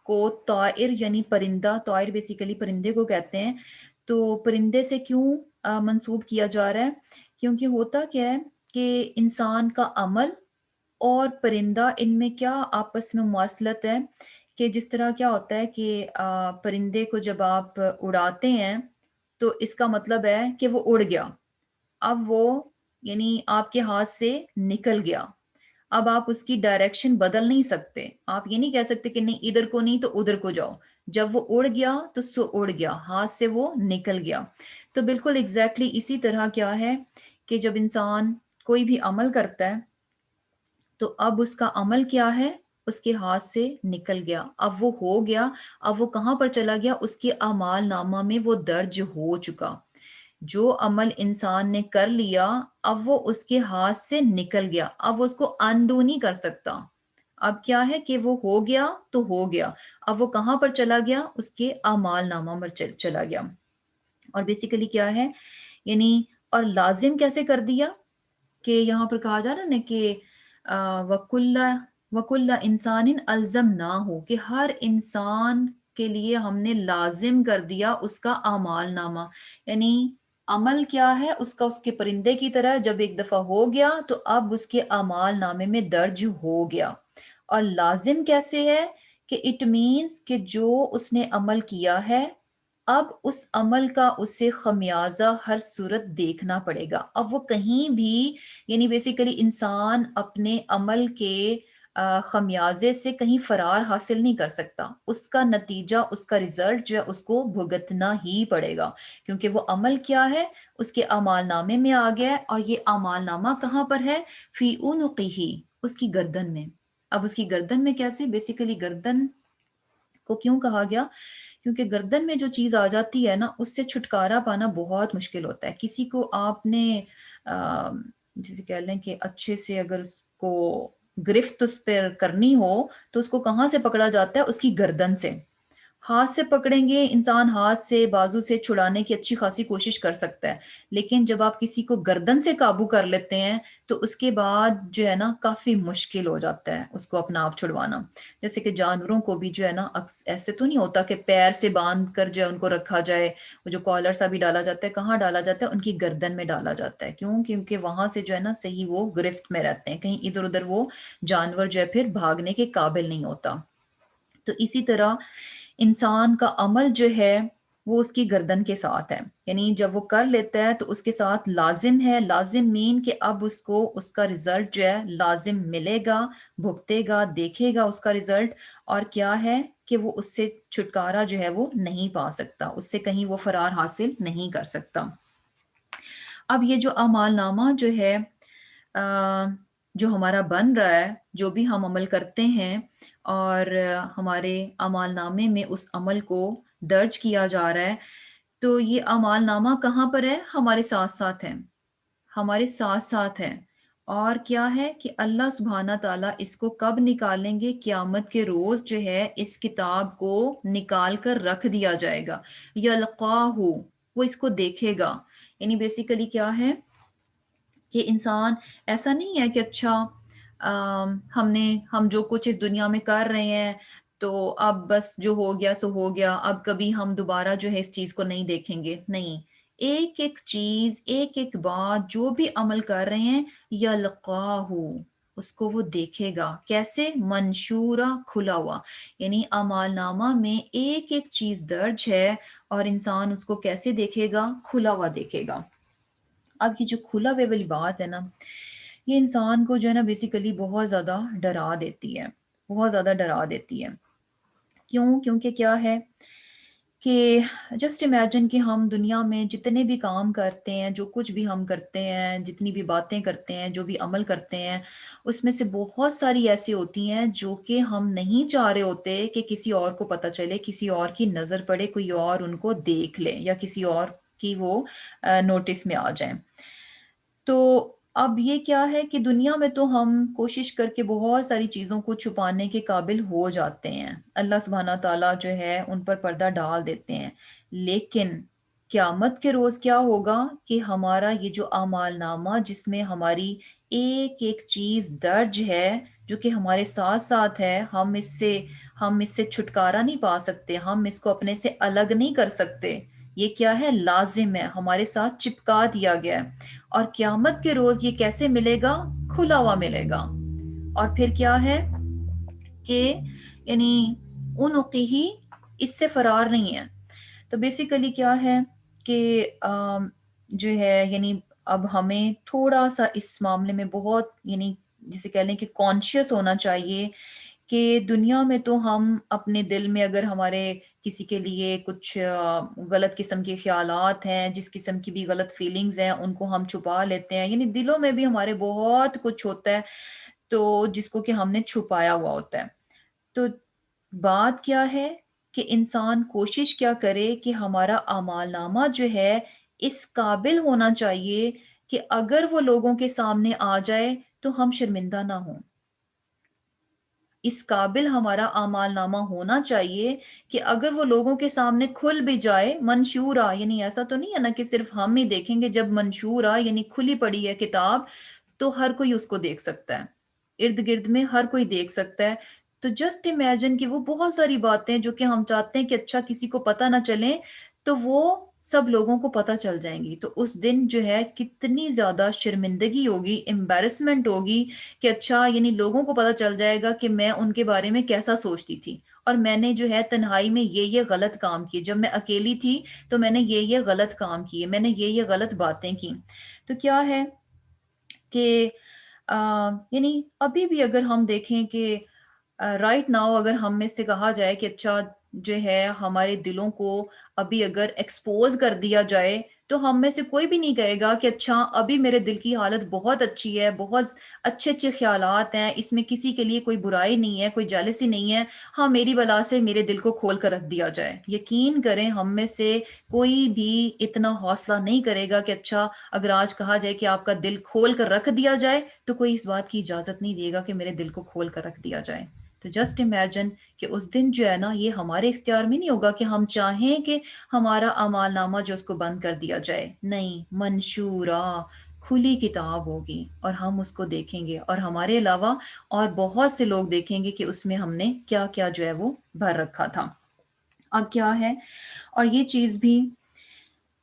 Speaker 1: کو طائر یعنی پرندہ، طائر بیسیکلی پرندے کو کہتے ہیں، تو پرندے سے کیوں منسوب کیا جا رہا ہے؟ کیونکہ ہوتا کیا ہے کہ انسان کا عمل اور پرندہ، ان میں کیا آپس میں مواصلت ہے کہ جس طرح کیا ہوتا ہے کہ پرندے کو جب آپ اڑاتے ہیں تو اس کا مطلب ہے کہ وہ اڑ گیا، اب وہ یعنی آپ کے ہاتھ سے نکل گیا، اب آپ اس کی ڈائریکشن بدل نہیں سکتے، آپ یہ نہیں کہہ سکتے کہ نہیں ادھر کو نہیں تو ادھر کو جاؤ، جب وہ اڑ گیا تو سو اڑ گیا، ہاتھ سے وہ نکل گیا۔ تو بالکل ایگزیکٹلی اسی طرح کیا ہے کہ جب انسان کوئی بھی عمل کرتا ہے تو اب اس کا عمل کیا ہے؟ اس کے ہاتھ سے نکل گیا، اب وہ ہو گیا، اب وہ کہاں پر چلا گیا؟ اس کے اعمال نامہ میں وہ درج ہو چکا۔ جو عمل انسان نے کر لیا اب وہ اس کے ہاتھ سے نکل گیا، اب وہ اس کو انڈو نہیں کر سکتا۔ اب کیا ہے کہ وہ ہو گیا تو ہو گیا، اب وہ کہاں پر چلا گیا؟ اس کے اعمال نامہ پر چلا گیا۔ اور بیسیکلی کیا ہے یعنی، اور لازم کیسے کر دیا کہ یہاں پر کہا جا رہا ہے نا کہ وَكُلَّ انسان الزم نہ ہو، کہ ہر انسان کے لیے ہم نے لازم کر دیا اس کا اعمال نامہ، یعنی عمل کیا ہے اس کا، اس کے پرندے کی طرح جب ایک دفعہ ہو گیا تو اب اس کے اعمال نامے میں درج ہو گیا۔ اور لازم کیسے ہے کہ اٹ مینس کہ جو اس نے عمل کیا ہے اب اس عمل کا اسے خمیازہ ہر صورت دیکھنا پڑے گا، اب وہ کہیں بھی، یعنی بیسیکلی انسان اپنے عمل کے خمیازے سے کہیں فرار حاصل نہیں کر سکتا، اس کا نتیجہ، اس کا ریزلٹ جو ہے اس کو بھگتنا ہی پڑے گا، کیونکہ وہ عمل کیا ہے اس کے اعمال نامے میں آ گیا ہے، اور یہ اعمال نامہ کہاں پر ہے؟ فی عنقہ، اس کی گردن میں۔ اب اس کی گردن میں کیسے؟ بیسیکلی گردن کو کیوں کہا گیا؟ کیونکہ گردن میں جو چیز آ جاتی ہے نا، اس سے چھٹکارا پانا بہت مشکل ہوتا ہے. کسی کو آپ نے جسے کہہ لیں کہ اچھے سے اگر اس کو گرفت اس پر کرنی ہو تو اس کو کہاں سے پکڑا جاتا ہے؟ اس کی گردن سے. ہاتھ سے پکڑیں گے انسان، ہاتھ سے بازو سے چھڑانے کی اچھی خاصی کوشش کر سکتا ہے، لیکن جب آپ کسی کو گردن سے قابو کر لیتے ہیں تو اس کے بعد جو ہے نا کافی مشکل ہو جاتا ہے اس کو اپنا آپ چھڑوانا. جیسے کہ جانوروں کو بھی جو ہے نا ایسے تو نہیں ہوتا کہ پیر سے باندھ کر جو ہے ان کو رکھا جائے. وہ جو کالر سا بھی ڈالا جاتا ہے، کہاں ڈالا جاتا ہے؟ ان کی گردن میں ڈالا جاتا ہے. کیوں؟ کیونکہ وہاں سے جو ہے نا صحیح وہ گرفت میں رہتے ہیں، کہیں ادھر ادھر وہ جانور جو ہے پھر بھاگنے کے قابل نہیں ہوتا. تو اسی طرح انسان کا عمل جو ہے وہ اس کی گردن کے ساتھ ہے. یعنی جب وہ کر لیتا ہے تو اس کے ساتھ لازم ہے. لازم مین کہ اب اس کو اس کا رزلٹ جو ہے لازم ملے گا، بھگتے گا، دیکھے گا اس کا رزلٹ. اور کیا ہے کہ وہ اس سے چھٹکارا جو ہے وہ نہیں پا سکتا، اس سے کہیں وہ فرار حاصل نہیں کر سکتا. اب یہ جو اعمال نامہ جو ہے جو ہمارا بن رہا ہے، جو بھی ہم عمل کرتے ہیں اور ہمارے اعمال نامے میں اس عمل کو درج کیا جا رہا ہے، تو یہ اعمال نامہ کہاں پر ہے؟ ہمارے ساتھ ساتھ ہے، ہمارے ساتھ ساتھ ہے. اور کیا ہے کہ اللہ سبحانہ تعالیٰ اس کو کب نکالیں گے؟ قیامت کے روز جو ہے اس کتاب کو نکال کر رکھ دیا جائے گا. یلقاہ، وہ اس کو دیکھے گا. یعنی بیسیکلی کیا ہے کہ انسان ایسا نہیں ہے کہ اچھا ہم جو کچھ اس دنیا میں کر رہے ہیں تو اب بس جو ہو گیا سو ہو گیا، اب کبھی ہم دوبارہ جو ہے اس چیز کو نہیں دیکھیں گے. نہیں، ایک ایک چیز، ایک ایک بات جو بھی عمل کر رہے ہیں، یلقاہ، اس کو وہ دیکھے گا. کیسے؟ منشورہ، کھلا ہوا. یعنی اعمال نامہ میں ایک ایک چیز درج ہے اور انسان اس کو کیسے دیکھے گا؟ کھلا ہوا دیکھے گا. اب یہ جو کھلا ہوئے والی بات ہے نا، یہ انسان کو جو ہے نا بیسیکلی بہت زیادہ ڈرا دیتی ہے، بہت زیادہ ڈرا دیتی ہے. کیوں؟ کیونکہ کیا ہے کہ جسٹ امیجن کہ ہم دنیا میں جتنے بھی کام کرتے ہیں، جو کچھ بھی ہم کرتے ہیں، جتنی بھی باتیں کرتے ہیں، جو بھی عمل کرتے ہیں، اس میں سے بہت ساری ایسی ہوتی ہیں جو کہ ہم نہیں چاہ رہے ہوتے کہ کسی اور کو پتہ چلے، کسی اور کی نظر پڑے، کوئی اور ان کو دیکھ لے یا کسی اور کی وہ نوٹس میں آ جائیں. تو اب یہ کیا ہے کہ دنیا میں تو ہم کوشش کر کے بہت ساری چیزوں کو چھپانے کے قابل ہو جاتے ہیں، اللہ سبحانہ تعالیٰ جو ہے ان پر پردہ ڈال دیتے ہیں. لیکن قیامت کے روز کیا ہوگا کہ ہمارا یہ جو اعمال نامہ جس میں ہماری ایک ایک چیز درج ہے، جو کہ ہمارے ساتھ ساتھ ہے، ہم اس سے چھٹکارا نہیں پا سکتے، ہم اس کو اپنے سے الگ نہیں کر سکتے. یہ کیا ہے؟ لازم ہے، ہمارے ساتھ چپکا دیا گیا ہے. اور قیامت کے روز یہ کیسے ملے گا؟ کھلا ہوا ملے گا. اور پھر کیا ہے کہ یعنی ان ہی اس سے فرار نہیں ہے. تو بیسیکلی کیا ہے کہ جو ہے یعنی اب ہمیں تھوڑا سا اس معاملے میں بہت یعنی جسے کہہ لیں کہ کانشیس ہونا چاہیے کہ دنیا میں تو ہم اپنے دل میں اگر ہمارے کسی کے لیے کچھ غلط قسم کے خیالات ہیں، جس قسم کی بھی غلط فیلنگز ہیں، ان کو ہم چھپا لیتے ہیں. یعنی دلوں میں بھی ہمارے بہت کچھ ہوتا ہے تو جس کو کہ ہم نے چھپایا ہوا ہوتا ہے. تو بات کیا ہے کہ انسان کوشش کیا کرے کہ ہمارا اعمال نامہ جو ہے اس قابل ہونا چاہیے کہ اگر وہ لوگوں کے سامنے آ جائے تو ہم شرمندہ نہ ہوں. اس قابل ہمارا اعمال نامہ ہونا چاہیے کہ اگر وہ لوگوں کے سامنے کھل بھی جائے، منشورہ، یعنی ایسا تو نہیں ہے نا کہ صرف ہم ہی دیکھیں گے. جب منشورہ یعنی کھلی پڑی ہے کتاب تو ہر کوئی اس کو دیکھ سکتا ہے، ارد گرد میں ہر کوئی دیکھ سکتا ہے. تو جسٹ امیجن کہ وہ بہت ساری باتیں جو کہ ہم چاہتے ہیں کہ اچھا کسی کو پتہ نہ چلیں، تو وہ سب لوگوں کو پتہ چل جائیں گی. تو اس دن جو ہے کتنی زیادہ شرمندگی ہوگی، امبیرسمنٹ ہوگی کہ اچھا یعنی لوگوں کو پتہ چل جائے گا کہ میں ان کے بارے میں کیسا سوچتی تھی، اور میں نے جو ہے تنہائی میں یہ غلط کام کیے، جب میں اکیلی تھی تو میں نے یہ غلط کام کیے، میں نے یہ غلط باتیں کی. تو کیا ہے کہ یعنی ابھی بھی اگر ہم دیکھیں کہ رائٹ ناؤ اگر ہم میں سے کہا جائے کہ اچھا جو ہے ہمارے دلوں کو ابھی اگر ایکسپوز کر دیا جائے تو ہم میں سے کوئی بھی نہیں کہے گا کہ اچھا ابھی میرے دل کی حالت بہت اچھی ہے، بہت اچھے اچھے خیالات ہیں، اس میں کسی کے لیے کوئی برائی نہیں ہے، کوئی جالسی نہیں ہے، ہاں میری وجہ سے میرے دل کو کھول کر رکھ دیا جائے۔ یقین کریں ہم میں سے کوئی بھی اتنا حوصلہ نہیں کرے گا کہ اچھا اگر آج کہا جائے کہ آپ کا دل کھول کر رکھ دیا جائے تو کوئی اس بات کی اجازت نہیں دے گا کہ میرے دل کو کھول کر رکھ دیا جائے۔ تو جسٹ امیجن کہ اس دن جو ہے نا یہ ہمارے اختیار میں نہیں ہوگا کہ ہم چاہیں کہ ہمارا اعمال نامہ جو اس کو بند کر دیا جائے، نہیں، منشورہ، کھلی کتاب ہوگی اور ہم اس کو دیکھیں گے اور ہمارے علاوہ اور بہت سے لوگ دیکھیں گے کہ اس میں ہم نے کیا کیا جو ہے وہ بھر رکھا تھا۔ اب کیا ہے، اور یہ چیز بھی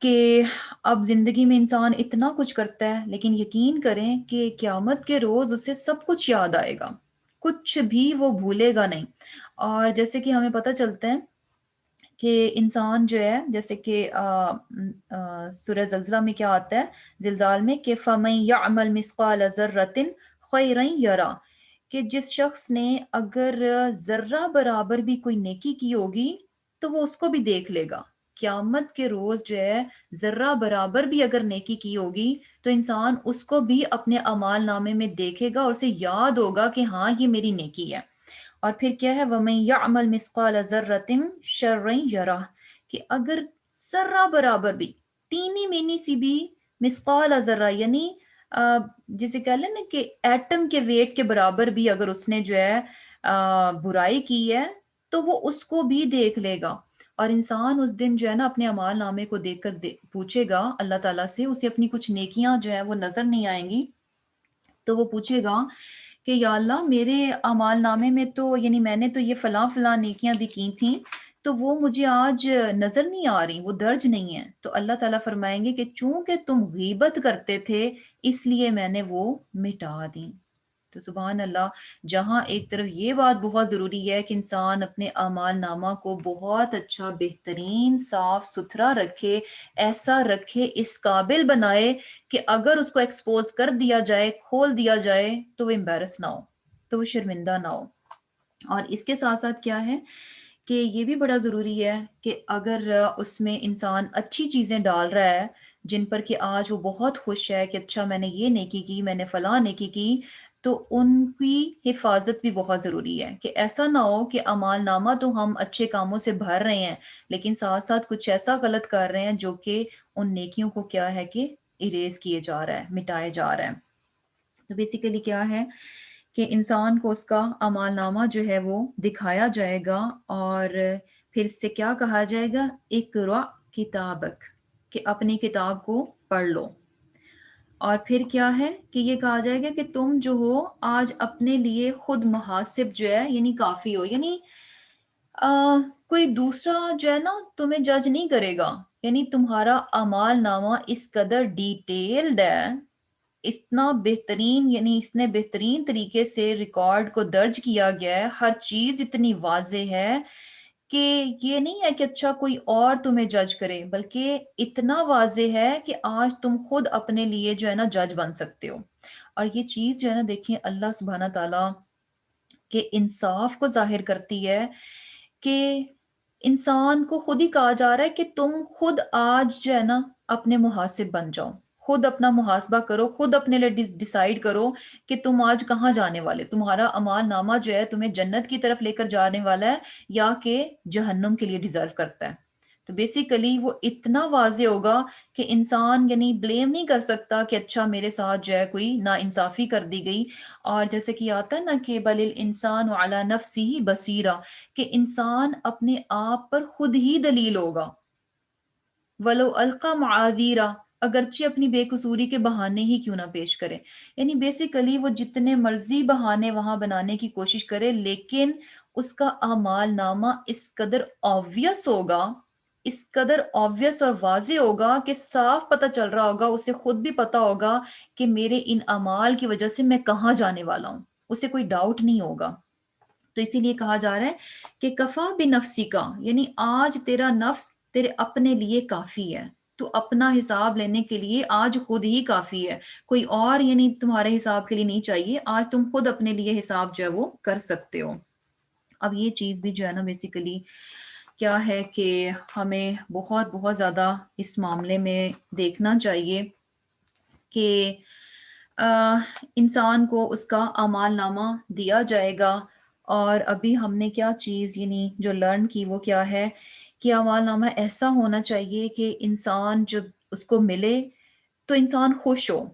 Speaker 1: کہ اب زندگی میں انسان اتنا کچھ کرتا ہے لیکن یقین کریں کہ قیامت کے روز اسے سب کچھ یاد آئے گا، کچھ بھی وہ بھولے گا نہیں۔ اور جیسے کہ ہمیں پتہ چلتا ہے کہ انسان جو ہے، جیسے کہ سورہ زلزلہ میں کیا آتا ہے، زلزال میں، کہ فَمَن يَعْمَلْ مِثْقَالَ ذَرَّةٍ خَيْرًا يَرَهُ، کہ جس شخص نے اگر ذرہ برابر بھی کوئی نیکی کی ہوگی تو وہ اس کو بھی دیکھ لے گا۔ قیامت کے روز جو ہے ذرہ برابر بھی اگر نیکی کی ہوگی تو انسان اس کو بھی اپنے اعمال نامے میں دیکھے گا اور اسے یاد ہوگا کہ ہاں یہ میری نیکی ہے۔ اور پھر کیا ہے، وَمَن يَعْمَلْ مِثْقَالَ ذَرَّةٍ شَرًّا يَرَهُ، کہ اگر ذرہ برابر بھی، تینی مینی سی بھی، مثقال ذرہ یعنی جسے کہہ لیں نا کہ ایٹم کے ویٹ کے برابر بھی اگر اس نے جو ہے برائی کی ہے تو وہ اس کو بھی دیکھ لے گا۔ اور انسان اس دن جو ہے نا اپنے اعمال نامے کو دیکھ کر پوچھے گا اللہ تعالیٰ سے، اسے اپنی کچھ نیکیاں جو ہے وہ نظر نہیں آئیں گی، تو وہ پوچھے گا کہ یا اللہ میرے اعمال نامے میں تو یعنی میں نے تو یہ فلاں فلاں نیکیاں بھی کی تھیں تو وہ مجھے آج نظر نہیں آ رہی، وہ درج نہیں ہے۔ تو اللہ تعالیٰ فرمائیں گے کہ چونکہ تم غیبت کرتے تھے اس لیے میں نے وہ مٹا دیں۔ تو سبحان اللہ، جہاں ایک طرف یہ بات بہت ضروری ہے کہ انسان اپنے اعمال نامہ کو بہت اچھا، بہترین، صاف ستھرا رکھے، ایسا رکھے، اس قابل بنائے کہ اگر اس کو ایکسپوز کر دیا جائے، کھول دیا جائے تو وہ امبیرس نہ ہو، تو وہ شرمندہ نہ ہو۔ اور اس کے ساتھ ساتھ کیا ہے کہ یہ بھی بڑا ضروری ہے کہ اگر اس میں انسان اچھی چیزیں ڈال رہا ہے جن پر کہ آج وہ بہت خوش ہے کہ اچھا میں نے یہ نیکی کی، میں نے فلاں نیکی کی، تو ان کی حفاظت بھی بہت ضروری ہے کہ ایسا نہ ہو کہ اعمال نامہ تو ہم اچھے کاموں سے بھر رہے ہیں لیکن ساتھ ساتھ کچھ ایسا غلط کر رہے ہیں جو کہ ان نیکیوں کو کیا ہے کہ اریز کیے جا رہا ہے، مٹائے جا رہا ہے۔ تو بیسیکلی کیا ہے کہ انسان کو اس کا اعمال نامہ جو ہے وہ دکھایا جائے گا اور پھر اس سے کیا کہا جائے گا، اقرأ کتابک، کہ اپنی کتاب کو پڑھ لو۔ اور پھر کیا ہے کہ یہ کہا جائے گا کہ تم جو ہو آج اپنے لیے خود محاسب جو ہے یعنی کافی ہو، یعنی کوئی دوسرا جو ہے نا تمہیں جج نہیں کرے گا، یعنی تمہارا اعمال نامہ اس قدر ڈیٹیلڈ ہے، اتنا بہترین، یعنی اس نے بہترین طریقے سے ریکارڈ کو درج کیا گیا ہے، ہر چیز اتنی واضح ہے کہ یہ نہیں ہے کہ اچھا کوئی اور تمہیں جج کرے، بلکہ اتنا واضح ہے کہ آج تم خود اپنے لیے جو ہے نا جج بن سکتے ہو۔ اور یہ چیز جو ہے نا دیکھیں اللہ سبحانہ تعالیٰ کے انصاف کو ظاہر کرتی ہے کہ انسان کو خود ہی کہا جا رہا ہے کہ تم خود آج جو ہے نا اپنے محاسب بن جاؤ، خود اپنا محاسبہ کرو، خود اپنے لیے ڈیسائیڈ کرو کہ تم آج کہاں جانے والے، تمہارا اعمال نامہ جو ہے تمہیں جنت کی طرف لے کر جانے والا ہے یا کہ جہنم کے لیے ڈیزرو کرتا ہے۔ تو بیسیکلی وہ اتنا واضح ہوگا کہ انسان یعنی بلیم نہیں کر سکتا کہ اچھا میرے ساتھ جو ہے کوئی ناانصافی کر دی گئی۔ اور جیسے کہ آتا ہے نا کہ بل الانسان علی نفسہ بصیرہ، کہ انسان اپنے آپ پر خود ہی دلیل ہوگا، ولو القا معاذیرہ، اگرچہ اپنی بے قصوری کے بہانے ہی کیوں نہ پیش کرے۔ یعنی بیسیکلی وہ جتنے مرضی بہانے وہاں بنانے کی کوشش کرے لیکن اس کا اعمال نامہ اس قدر آبویس ہوگا، اس قدر آبویس اور واضح ہوگا کہ صاف پتہ چل رہا ہوگا، اسے خود بھی پتہ ہوگا کہ میرے ان اعمال کی وجہ سے میں کہاں جانے والا ہوں، اسے کوئی ڈاؤٹ نہیں ہوگا۔ تو اسی لیے کہا جا رہا ہے کہ کفا بنفسی کا، یعنی آج تیرا نفس تیرے اپنے لیے کافی ہے، تو اپنا حساب لینے کے لیے آج خود ہی کافی ہے، کوئی اور یعنی تمہارے حساب کے لیے نہیں چاہیے، آج تم خود اپنے لیے حساب جو ہے وہ کر سکتے ہو۔ اب یہ چیز بھی جو ہے نا بیسیکلی کیا ہے کہ ہمیں بہت بہت زیادہ اس معاملے میں دیکھنا چاہیے کہ انسان کو اس کا اعمال نامہ دیا جائے گا، اور ابھی ہم نے کیا چیز یعنی جو لرن کی وہ کیا ہے کہ اعمال نامہ ایسا ہونا چاہیے کہ انسان جب اس کو ملے تو انسان خوش ہو،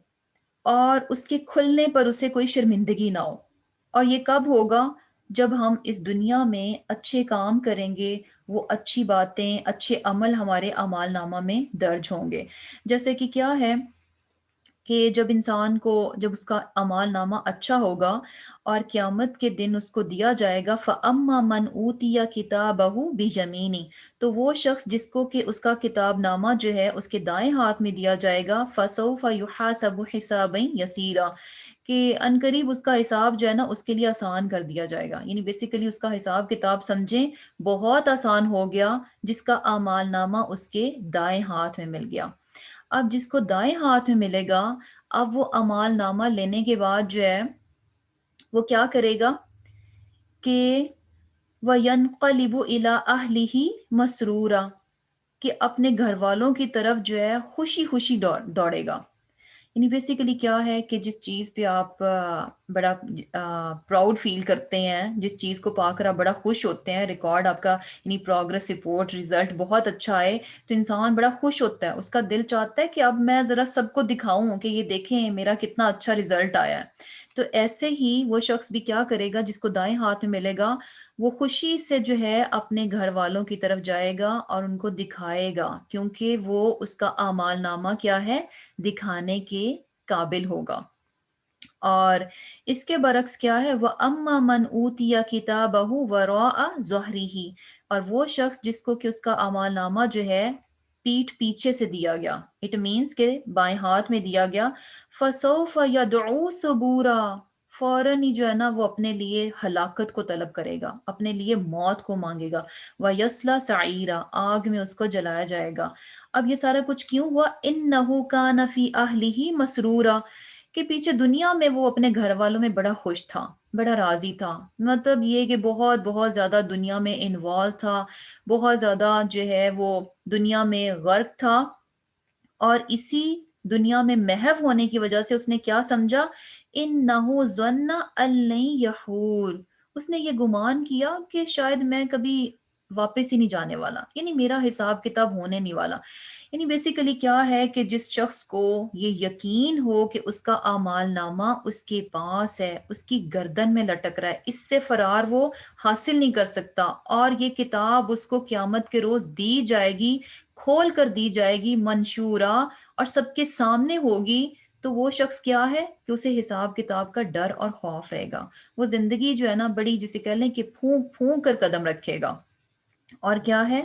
Speaker 1: اور اس کے کھلنے پر اسے کوئی شرمندگی نہ ہو۔ اور یہ کب ہوگا؟ جب ہم اس دنیا میں اچھے کام کریں گے، وہ اچھی باتیں، اچھے عمل ہمارے اعمال نامہ میں درج ہوں گے۔ جیسے کہ کیا ہے کہ جب انسان کو، جب اس کا اعمال نامہ اچھا ہوگا اور قیامت کے دن اس کو دیا جائے گا، فَأَمَّا مَنْ أُوتِيَ كِتَابَهُ بِيَمِينِهِ، تو وہ شخص جس کو کہ اس کا کتاب نامہ جو ہے اس کے دائیں ہاتھ میں دیا جائے گا، فَسَوْفَ يُحَاسَبُ حِسَابًا يَسِيرًا، کہ عنقریب اس کا حساب جو ہے نا اس کے لیے آسان کر دیا جائے گا۔ یعنی بیسیکلی اس کا حساب کتاب سمجھیں بہت آسان ہو گیا، جس کا اعمال نامہ اس کے دائیں ہاتھ میں مل گیا۔ اب جس کو دائیں ہاتھ میں ملے گا، اب وہ اعمال نامہ لینے کے بعد جو ہے وہ کیا کرے گا کہ وَيَنْقَلِبُ إِلَىٰ أَهْلِهِ مَسْرُورًا، کہ اپنے گھر والوں کی طرف جو ہے خوشی خوشی دوڑے گا۔ یعنی بیسیکلی کیا ہے کہ جس چیز پہ آپ بڑا پراؤڈ فیل کرتے ہیں، جس چیز کو پا کر آپ بڑا خوش ہوتے ہیں، ریکارڈ آپ کا یعنی پروگرس رپورٹ رزلٹ بہت اچھا آئے تو انسان بڑا خوش ہوتا ہے، اس کا دل چاہتا ہے کہ اب میں ذرا سب کو دکھاؤں کہ یہ دیکھیں میرا کتنا اچھا رزلٹ آیا ہے۔ تو ایسے ہی وہ شخص بھی کیا کرے گا، جس کو دائیں ہاتھ میں ملے گا، وہ خوشی سے جو ہے اپنے گھر والوں کی طرف جائے گا اور ان کو دکھائے گا، کیونکہ وہ اس کا اعمال نامہ کیا ہے، دکھانے کے قابل ہوگا۔ اور اس کے برعکس کیا ہے، وَأَمَّا مَنْ أُوتِيَ كِتَابَهُ وَرَاءَ ظَهْرِهِ، اور وہ شخص جس کو کہ اس کا اعمال نامہ جو ہے پیٹھ پیچھے سے دیا گیا، اٹ مینس کہ بائیں ہاتھ میں دیا گیا، فَسَوْفَ يَدْعُو ثُبُورًا، فوراً ہی جو ہے نا وہ اپنے لیے ہلاکت کو طلب کرے گا، اپنے لیے موت کو مانگے گا، وَيَصْلَىٰ سَعِيرًا، آگ میں اس کو جلایا جائے گا۔ اب یہ سارا کچھ کیوں ہوا؟ إِنَّهُ كَانَ فِي أَهْلِهِ مَسْرُورًا، کہ پیچھے دنیا میں وہ اپنے گھر والوں میں بڑا خوش تھا، بڑا راضی تھا، مطلب یہ کہ بہت بہت زیادہ دنیا میں انوالو تھا، بہت زیادہ جو ہے وہ دنیا میں غرق تھا، اور اسی دنیا میں محو ہونے کی وجہ سے اس نے کیا سمجھا، انہو ظن ان لن یحور، اس نے یہ گمان کیا کہ شاید میں کبھی واپس ہی نہیں جانے والا، یعنی میرا حساب کتاب ہونے نہیں والا۔ یعنی بیسیکلی کیا ہے کہ جس شخص کو یہ یقین ہو کہ اس کا اعمال نامہ اس کے پاس ہے، اس کی گردن میں لٹک رہا ہے، اس سے فرار وہ حاصل نہیں کر سکتا، اور یہ کتاب اس کو قیامت کے روز دی جائے گی، کھول کر دی جائے گی، منشورہ، اور سب کے سامنے ہوگی، تو وہ شخص کیا ہے کہ اسے حساب کتاب کا ڈر اور خوف رہے گا، وہ زندگی جو ہے نا بڑی جسے کہہ لیں کہ پھونک پھونک کر قدم رکھے گا۔ اور کیا ہے،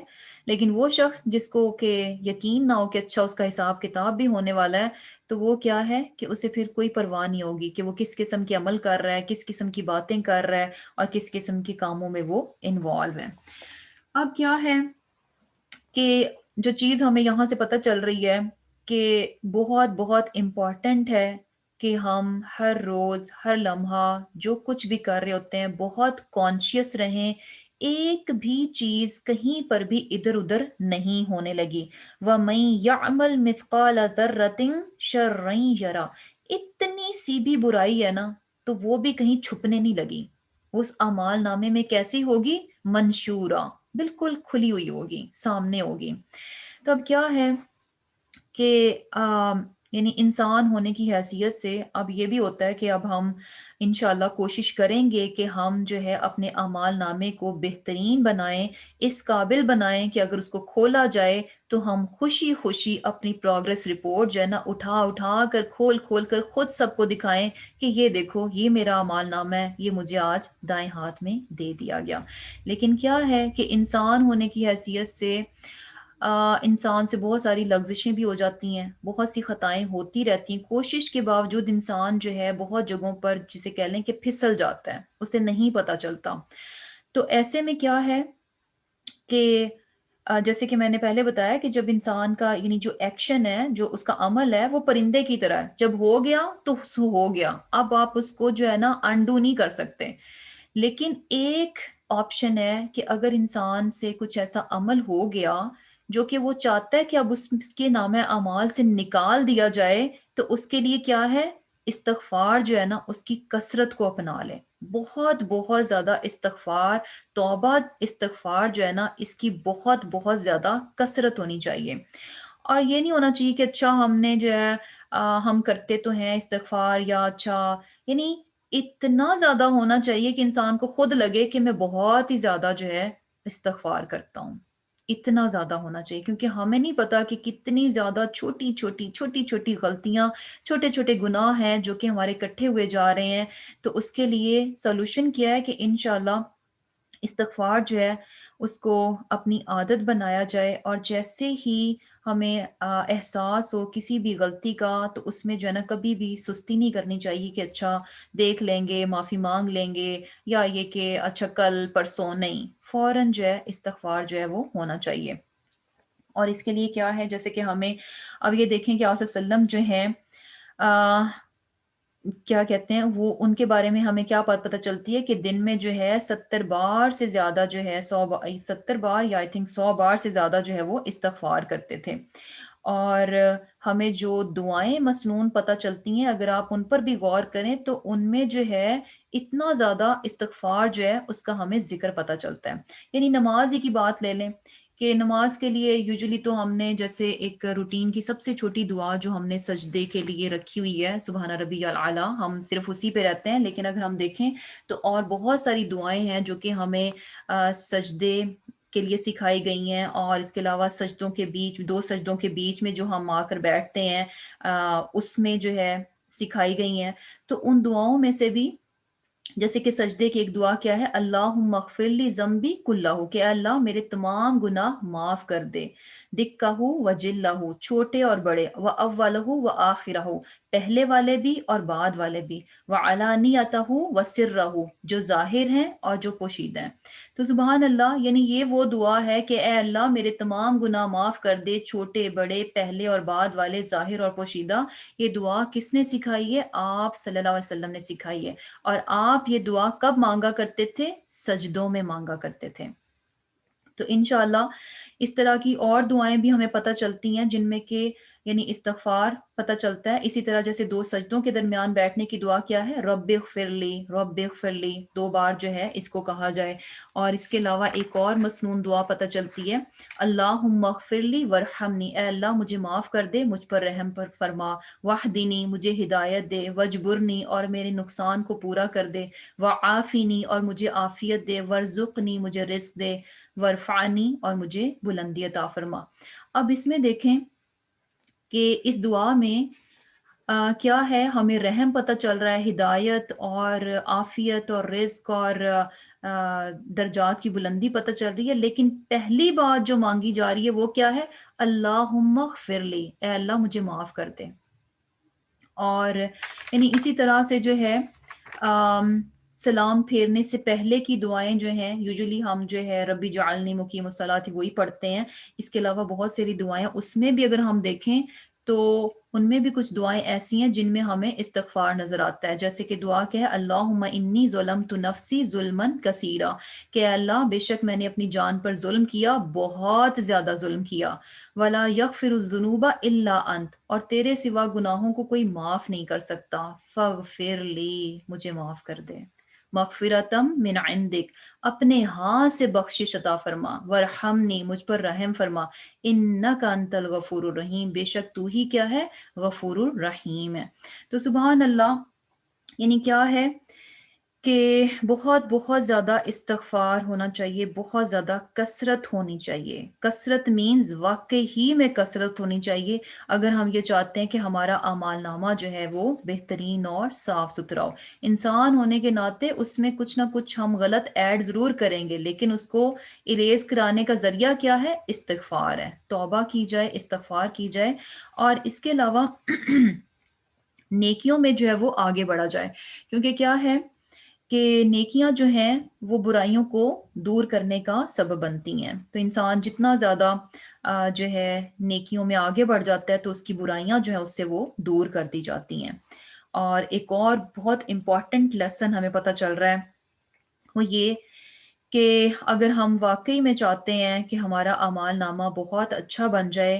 Speaker 1: لیکن وہ شخص جس کو کہ یقین نہ ہو کہ اچھا اس کا حساب کتاب بھی ہونے والا ہے، تو وہ کیا ہے کہ اسے پھر کوئی پرواہ نہیں ہوگی کہ وہ کس قسم کے عمل کر رہا ہے، کس قسم کی باتیں کر رہا ہے، اور کس قسم کے کاموں میں وہ انوالو ہے۔ اب کیا ہے کہ جو چیز ہمیں یہاں سے پتہ چل رہی ہے کہ بہت بہت امپورٹنٹ ہے کہ ہم ہر روز ہر لمحہ جو کچھ بھی کر رہے ہوتے ہیں بہت کانشیس رہیں، ایک بھی چیز کہیں پر بھی ادھر ادھر نہیں ہونے لگی۔ وَمَن يَعْمَلْ مِثْقَالَ ذَرَّةٍ شَرًّا يَرَهُ، اتنی سی بھی برائی ہے نا تو وہ بھی کہیں چھپنے نہیں لگی، اس اعمال نامے میں کیسی ہوگی، منشورہ، بالکل کھلی ہوئی ہوگی، سامنے ہوگی۔ تو اب کیا ہے کہ یعنی انسان ہونے کی حیثیت سے اب یہ بھی ہوتا ہے کہ اب ہم انشاءاللہ کوشش کریں گے کہ ہم جو ہے اپنے اعمال نامے کو بہترین بنائیں، اس قابل بنائیں کہ اگر اس کو کھولا جائے تو ہم خوشی خوشی اپنی پروگرس رپورٹ جو ہے نا اٹھا اٹھا کر کھول کھول کر خود سب کو دکھائیں کہ یہ دیکھو یہ میرا اعمال نامہ ہے، یہ مجھے آج دائیں ہاتھ میں دے دیا گیا۔ لیکن کیا ہے کہ انسان ہونے کی حیثیت سے انسان سے بہت ساری لغزشیں بھی ہو جاتی ہیں، بہت سی خطائیں ہوتی رہتی ہیں، کوشش کے باوجود انسان جو ہے بہت جگہوں پر جسے کہہ لیں کہ پھسل جاتا ہے، اسے نہیں پتہ چلتا۔ تو ایسے میں کیا ہے کہ جیسے کہ میں نے پہلے بتایا کہ جب انسان کا یعنی جو ایکشن ہے، جو اس کا عمل ہے، وہ پرندے کی طرح ہے، جب ہو گیا تو ہو گیا، اب آپ اس کو جو ہے نا انڈو نہیں کر سکتے۔ لیکن ایک آپشن ہے کہ اگر انسان سے کچھ ایسا عمل ہو گیا جو کہ وہ چاہتا ہے کہ اب اس کے نام اعمال سے نکال دیا جائے، تو اس کے لیے کیا ہے، استغفار جو ہے نا اس کی کثرت کو اپنا لے، بہت بہت زیادہ استغفار، توبہ استغفار جو ہے نا اس کی بہت بہت زیادہ کثرت ہونی چاہیے۔ اور یہ نہیں ہونا چاہیے کہ اچھا ہم نے جو ہے ہم کرتے تو ہیں استغفار، یا اچھا، یعنی اتنا زیادہ ہونا چاہیے کہ انسان کو خود لگے کہ میں بہت ہی زیادہ جو ہے استغفار کرتا ہوں، اتنا زیادہ ہونا چاہیے، کیونکہ ہمیں نہیں پتا کہ کتنی زیادہ چھوٹی چھوٹی غلطیاں، چھوٹے چھوٹے گناہ ہیں جو کہ ہمارے اکٹھے ہوئے جا رہے ہیں۔ تو اس کے لیے سولوشن کیا ہے کہ انشاءاللہ استغفار جو ہے اس کو اپنی عادت بنایا جائے، اور جیسے ہی ہمیں احساس ہو کسی بھی غلطی کا، تو اس میں جو ہے نا کبھی بھی سستی نہیں کرنی چاہیے کہ اچھا دیکھ لیں گے، معافی مانگ لیں گے، یا یہ کہ اچھا کل پرسوں نہیں، فوراً جو ہے استغفار جو ہے وہ ہونا چاہیے۔ اور اس کے لیے کیا ہے، جیسے کہ ہمیں اب یہ دیکھیں کہ آپ صلی اللہ علیہ وسلم جو ہیں کیا کہتے ہیں وہ، ان کے بارے میں ہمیں کیا بات پتہ چلتی ہے کہ دن میں جو ہے 70 بار سے زیادہ جو ہے 70 بار یا آئی تھنک 100 بار سے زیادہ جو ہے وہ استغفار کرتے تھے۔ اور ہمیں جو دعائیں مسنون پتہ چلتی ہیں اگر آپ ان پر بھی غور کریں تو ان میں جو ہے اتنا زیادہ استغفار جو ہے اس کا ہمیں ذکر پتہ چلتا ہے۔ یعنی نماز ہی کی بات لے لیں کہ نماز کے لیے یوزلی تو ہم نے جیسے ایک روٹین کی سب سے چھوٹی دعا جو ہم نے سجدے کے لیے رکھی ہوئی ہے سبحان ربی الاعلیٰ، ہم صرف اسی پہ رہتے ہیں، لیکن اگر ہم دیکھیں تو اور بہت ساری دعائیں ہیں جو کہ ہمیں سجدے کے لیے سکھائی گئی ہیں، اور اس کے علاوہ سجدوں کے بیچ، دو سجدوں کے بیچ میں جو ہم آ کر بیٹھتے ہیں اس میں جو ہے سکھائی گئی ہیں۔ تو ان دعاؤں میں سے بھی جیسے کہ سجدے کی ایک دعا کیا ہے، اللہم اغفر لی ذنبی کلہ، کہ اے اللہ میرے تمام گناہ معاف کر دے، دکہ و جلہ، چھوٹے اور بڑے، و اولہ و آخرہ، پہلے والے بھی اور بعد والے بھی، و علانیتہ و سرہ، جو ظاہر ہیں اور جو پوشیدہ ہیں۔ تو سبحان اللہ، یعنی یہ وہ دعا ہے کہ اے اللہ میرے تمام گناہ معاف کر دے، چھوٹے بڑے، پہلے اور بعد والے، ظاہر اور پوشیدہ۔ یہ دعا کس نے سکھائی ہے؟ آپ صلی اللہ علیہ وسلم نے سکھائی ہے۔ اور آپ یہ دعا کب مانگا کرتے تھے؟ سجدوں میں مانگا کرتے تھے۔ تو انشاءاللہ اس طرح کی اور دعائیں بھی ہمیں پتہ چلتی ہیں جن میں کہ یعنی استغفار پتہ چلتا ہے۔ اسی طرح جیسے دو سجدوں کے درمیان بیٹھنے کی دعا کیا ہے، رب اغفر لی، رب اغفر لی، 2 بار جو ہے اس کو کہا جائے۔ اور اس کے علاوہ ایک اور مسنون دعا پتہ چلتی ہے، اللہم اغفر لی ورحمنی، اے اللہ مجھے معاف کر دے، مجھ پر رحم پر فرما، واہدنی، مجھے ہدایت دے، وجبرنی، اور میرے نقصان کو پورا کر دے، وعافنی، اور مجھے عافیت دے، ورزقنی، مجھے رزق دے، ورفعنی، اور مجھے بلندی عطا فرما۔ اب اس میں دیکھیں کہ اس دعا میں کیا ہے، ہمیں رحم پتہ چل رہا ہے، ہدایت اور عافیت اور رزق اور درجات کی بلندی پتہ چل رہی ہے، لیکن پہلی بات جو مانگی جا رہی ہے وہ کیا ہے، اللہم اغفر لی، اے اللہ مجھے معاف کر دے۔ اور یعنی اسی طرح سے جو ہے سلام پھیرنے سے پہلے کی دعائیں جو ہیں یوزلی ہم جو ہے ربی جعلنی مقیم الصلاۃ وہی پڑھتے ہیں۔ اس کے علاوہ بہت ساری دعائیں اس میں بھی اگر ہم دیکھیں تو ان میں بھی کچھ دعائیں ایسی ہیں جن میں ہمیں استغفار نظر آتا ہے، جیسے کہ دعا کہ ہے اللہم انی ظلمت نفسی ظلما کثیرا، کہ اللہ بے شک میں نے اپنی جان پر ظلم کیا، بہت زیادہ ظلم کیا، ولا یغفر الذنوب الا انت، اور تیرے سوا گناہوں کو کوئی معاف نہیں کر سکتا، فاغفر لی، مجھے معاف کر دے، مغفرتم من عندک، اپنے ہاتھ سے بخشش عطا فرما، ورحمنی، مجھ پر رحم فرما، انک انت الغفور الرحیم، بے شک تو ہی کیا ہے، غفور الرحیم ہے۔ تو سبحان اللہ، یعنی کیا ہے کہ بہت بہت زیادہ استغفار ہونا چاہیے، بہت زیادہ کثرت ہونی چاہیے۔ کثرت مینز واقعی ہی میں کثرت ہونی چاہیے اگر ہم یہ چاہتے ہیں کہ ہمارا اعمال نامہ جو ہے وہ بہترین اور صاف ستھرا ہو۔ انسان ہونے کے ناطے اس میں کچھ نہ کچھ ہم غلط ایڈ ضرور کریں گے، لیکن اس کو اریز کرانے کا ذریعہ کیا ہے؟ استغفار ہے، توبہ کی جائے، استغفار کی جائے، اور اس کے علاوہ نیکیوں میں جو ہے وہ آگے بڑھا جائے، کیونکہ کیا ہے کہ نیکیاں جو ہیں وہ برائیوں کو دور کرنے کا سبب بنتی ہیں۔ تو انسان جتنا زیادہ جو ہے نیکیوں میں آگے بڑھ جاتا ہے تو اس کی برائیاں جو ہیں اس سے وہ دور کر دی جاتی ہیں۔ اور ایک اور بہت امپورٹنٹ لیسن ہمیں پتہ چل رہا ہے وہ یہ کہ اگر ہم واقعی میں چاہتے ہیں کہ ہمارا اعمال نامہ بہت اچھا بن جائے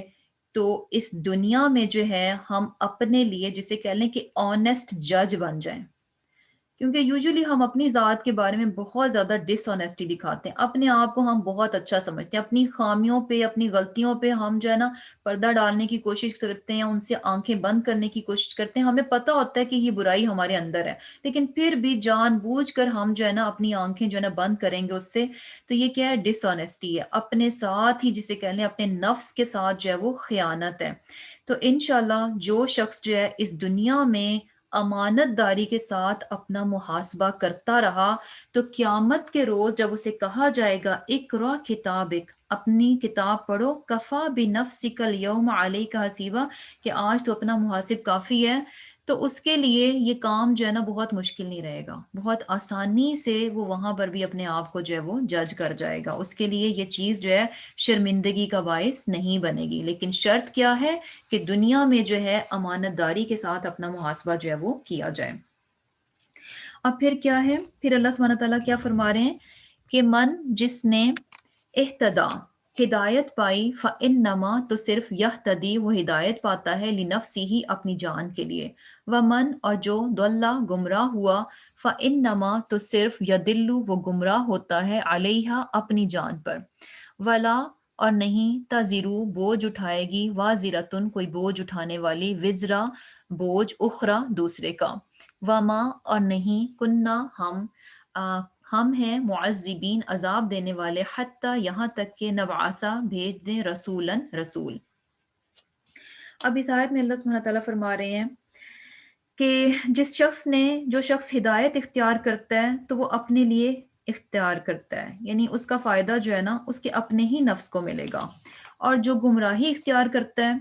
Speaker 1: تو اس دنیا میں جو ہے ہم اپنے لیے جسے کہہ لیں کہ آنےسٹ جج بن جائیں. کیونکہ یوزلی ہم اپنی ذات کے بارے میں بہت زیادہ ڈس آنیسٹی دکھاتے ہیں، اپنے آپ کو ہم بہت اچھا سمجھتے ہیں، اپنی خامیوں پہ اپنی غلطیوں پہ ہم جو ہے نا پردہ ڈالنے کی کوشش کرتے ہیں، ان سے آنکھیں بند کرنے کی کوشش کرتے ہیں. ہمیں پتہ ہوتا ہے کہ یہ برائی ہمارے اندر ہے، لیکن پھر بھی جان بوجھ کر ہم جو ہے نا اپنی آنکھیں جو ہے نا بند کریں گے اس سے. تو یہ کیا ہے؟ ڈس آنیسٹی ہے، اپنے ساتھ ہی جسے کہہ لیں اپنے نفس کے ساتھ جو ہے وہ خیانت ہے. تو انشاءاللہ جو شخص جو ہے اس دنیا میں امانت داری کے ساتھ اپنا محاسبہ کرتا رہا تو قیامت کے روز جب اسے کہا جائے گا اقرا کتابک، اپنی کتاب پڑھو، کفا بنفسک الیوم علیک حسیبا، کہ آج تو اپنا محاسب کافی ہے، تو اس کے لیے یہ کام جو ہے نا بہت مشکل نہیں رہے گا، بہت آسانی سے وہ وہاں پر بھی اپنے آپ کو جو ہے وہ جج کر جائے گا. اس کے لیے یہ چیز جو ہے شرمندگی کا باعث نہیں بنے گی. لیکن شرط کیا ہے؟ کہ دنیا میں جو ہے امانت داری کے ساتھ اپنا محاسبہ جو ہے وہ کیا جائے. اب پھر کیا ہے؟ پھر اللہ سبحانہ تعالیٰ کیا فرما رہے ہیں کہ من جس نے اہتدا ہدایت پائی فَإِنَّمَا تو صرف یہتدی وہ ہدایت پاتا ہے لنفسی ہی اپنی جان کے لیے، ومن اور جو ضل گمراہ ہوا فَإِنَّمَا تو صرف یدل وہ گمراہ ہوتا ہے علیہا اپنی جان پر، ولا اور نہیں تزرو بوجھ اٹھائے گی وازرتن کوئی بوجھ اٹھانے والی وزرا بوجھ اخرا دوسرے کا، وما اور نہیں کننا ہم ہیں معذبین عذاب دینے والے حتیٰ یہاں تک کہ نبعثا بھیج دیں رسولن رسول. اب اس آیت میں اللہ سبحانہ تعالیٰ فرما رہے ہیں کہ جو شخص ہدایت اختیار کرتا ہے تو وہ اپنے لیے اختیار کرتا ہے، یعنی اس کا فائدہ جو ہے نا اس کے اپنے ہی نفس کو ملے گا، اور جو گمراہی اختیار کرتا ہے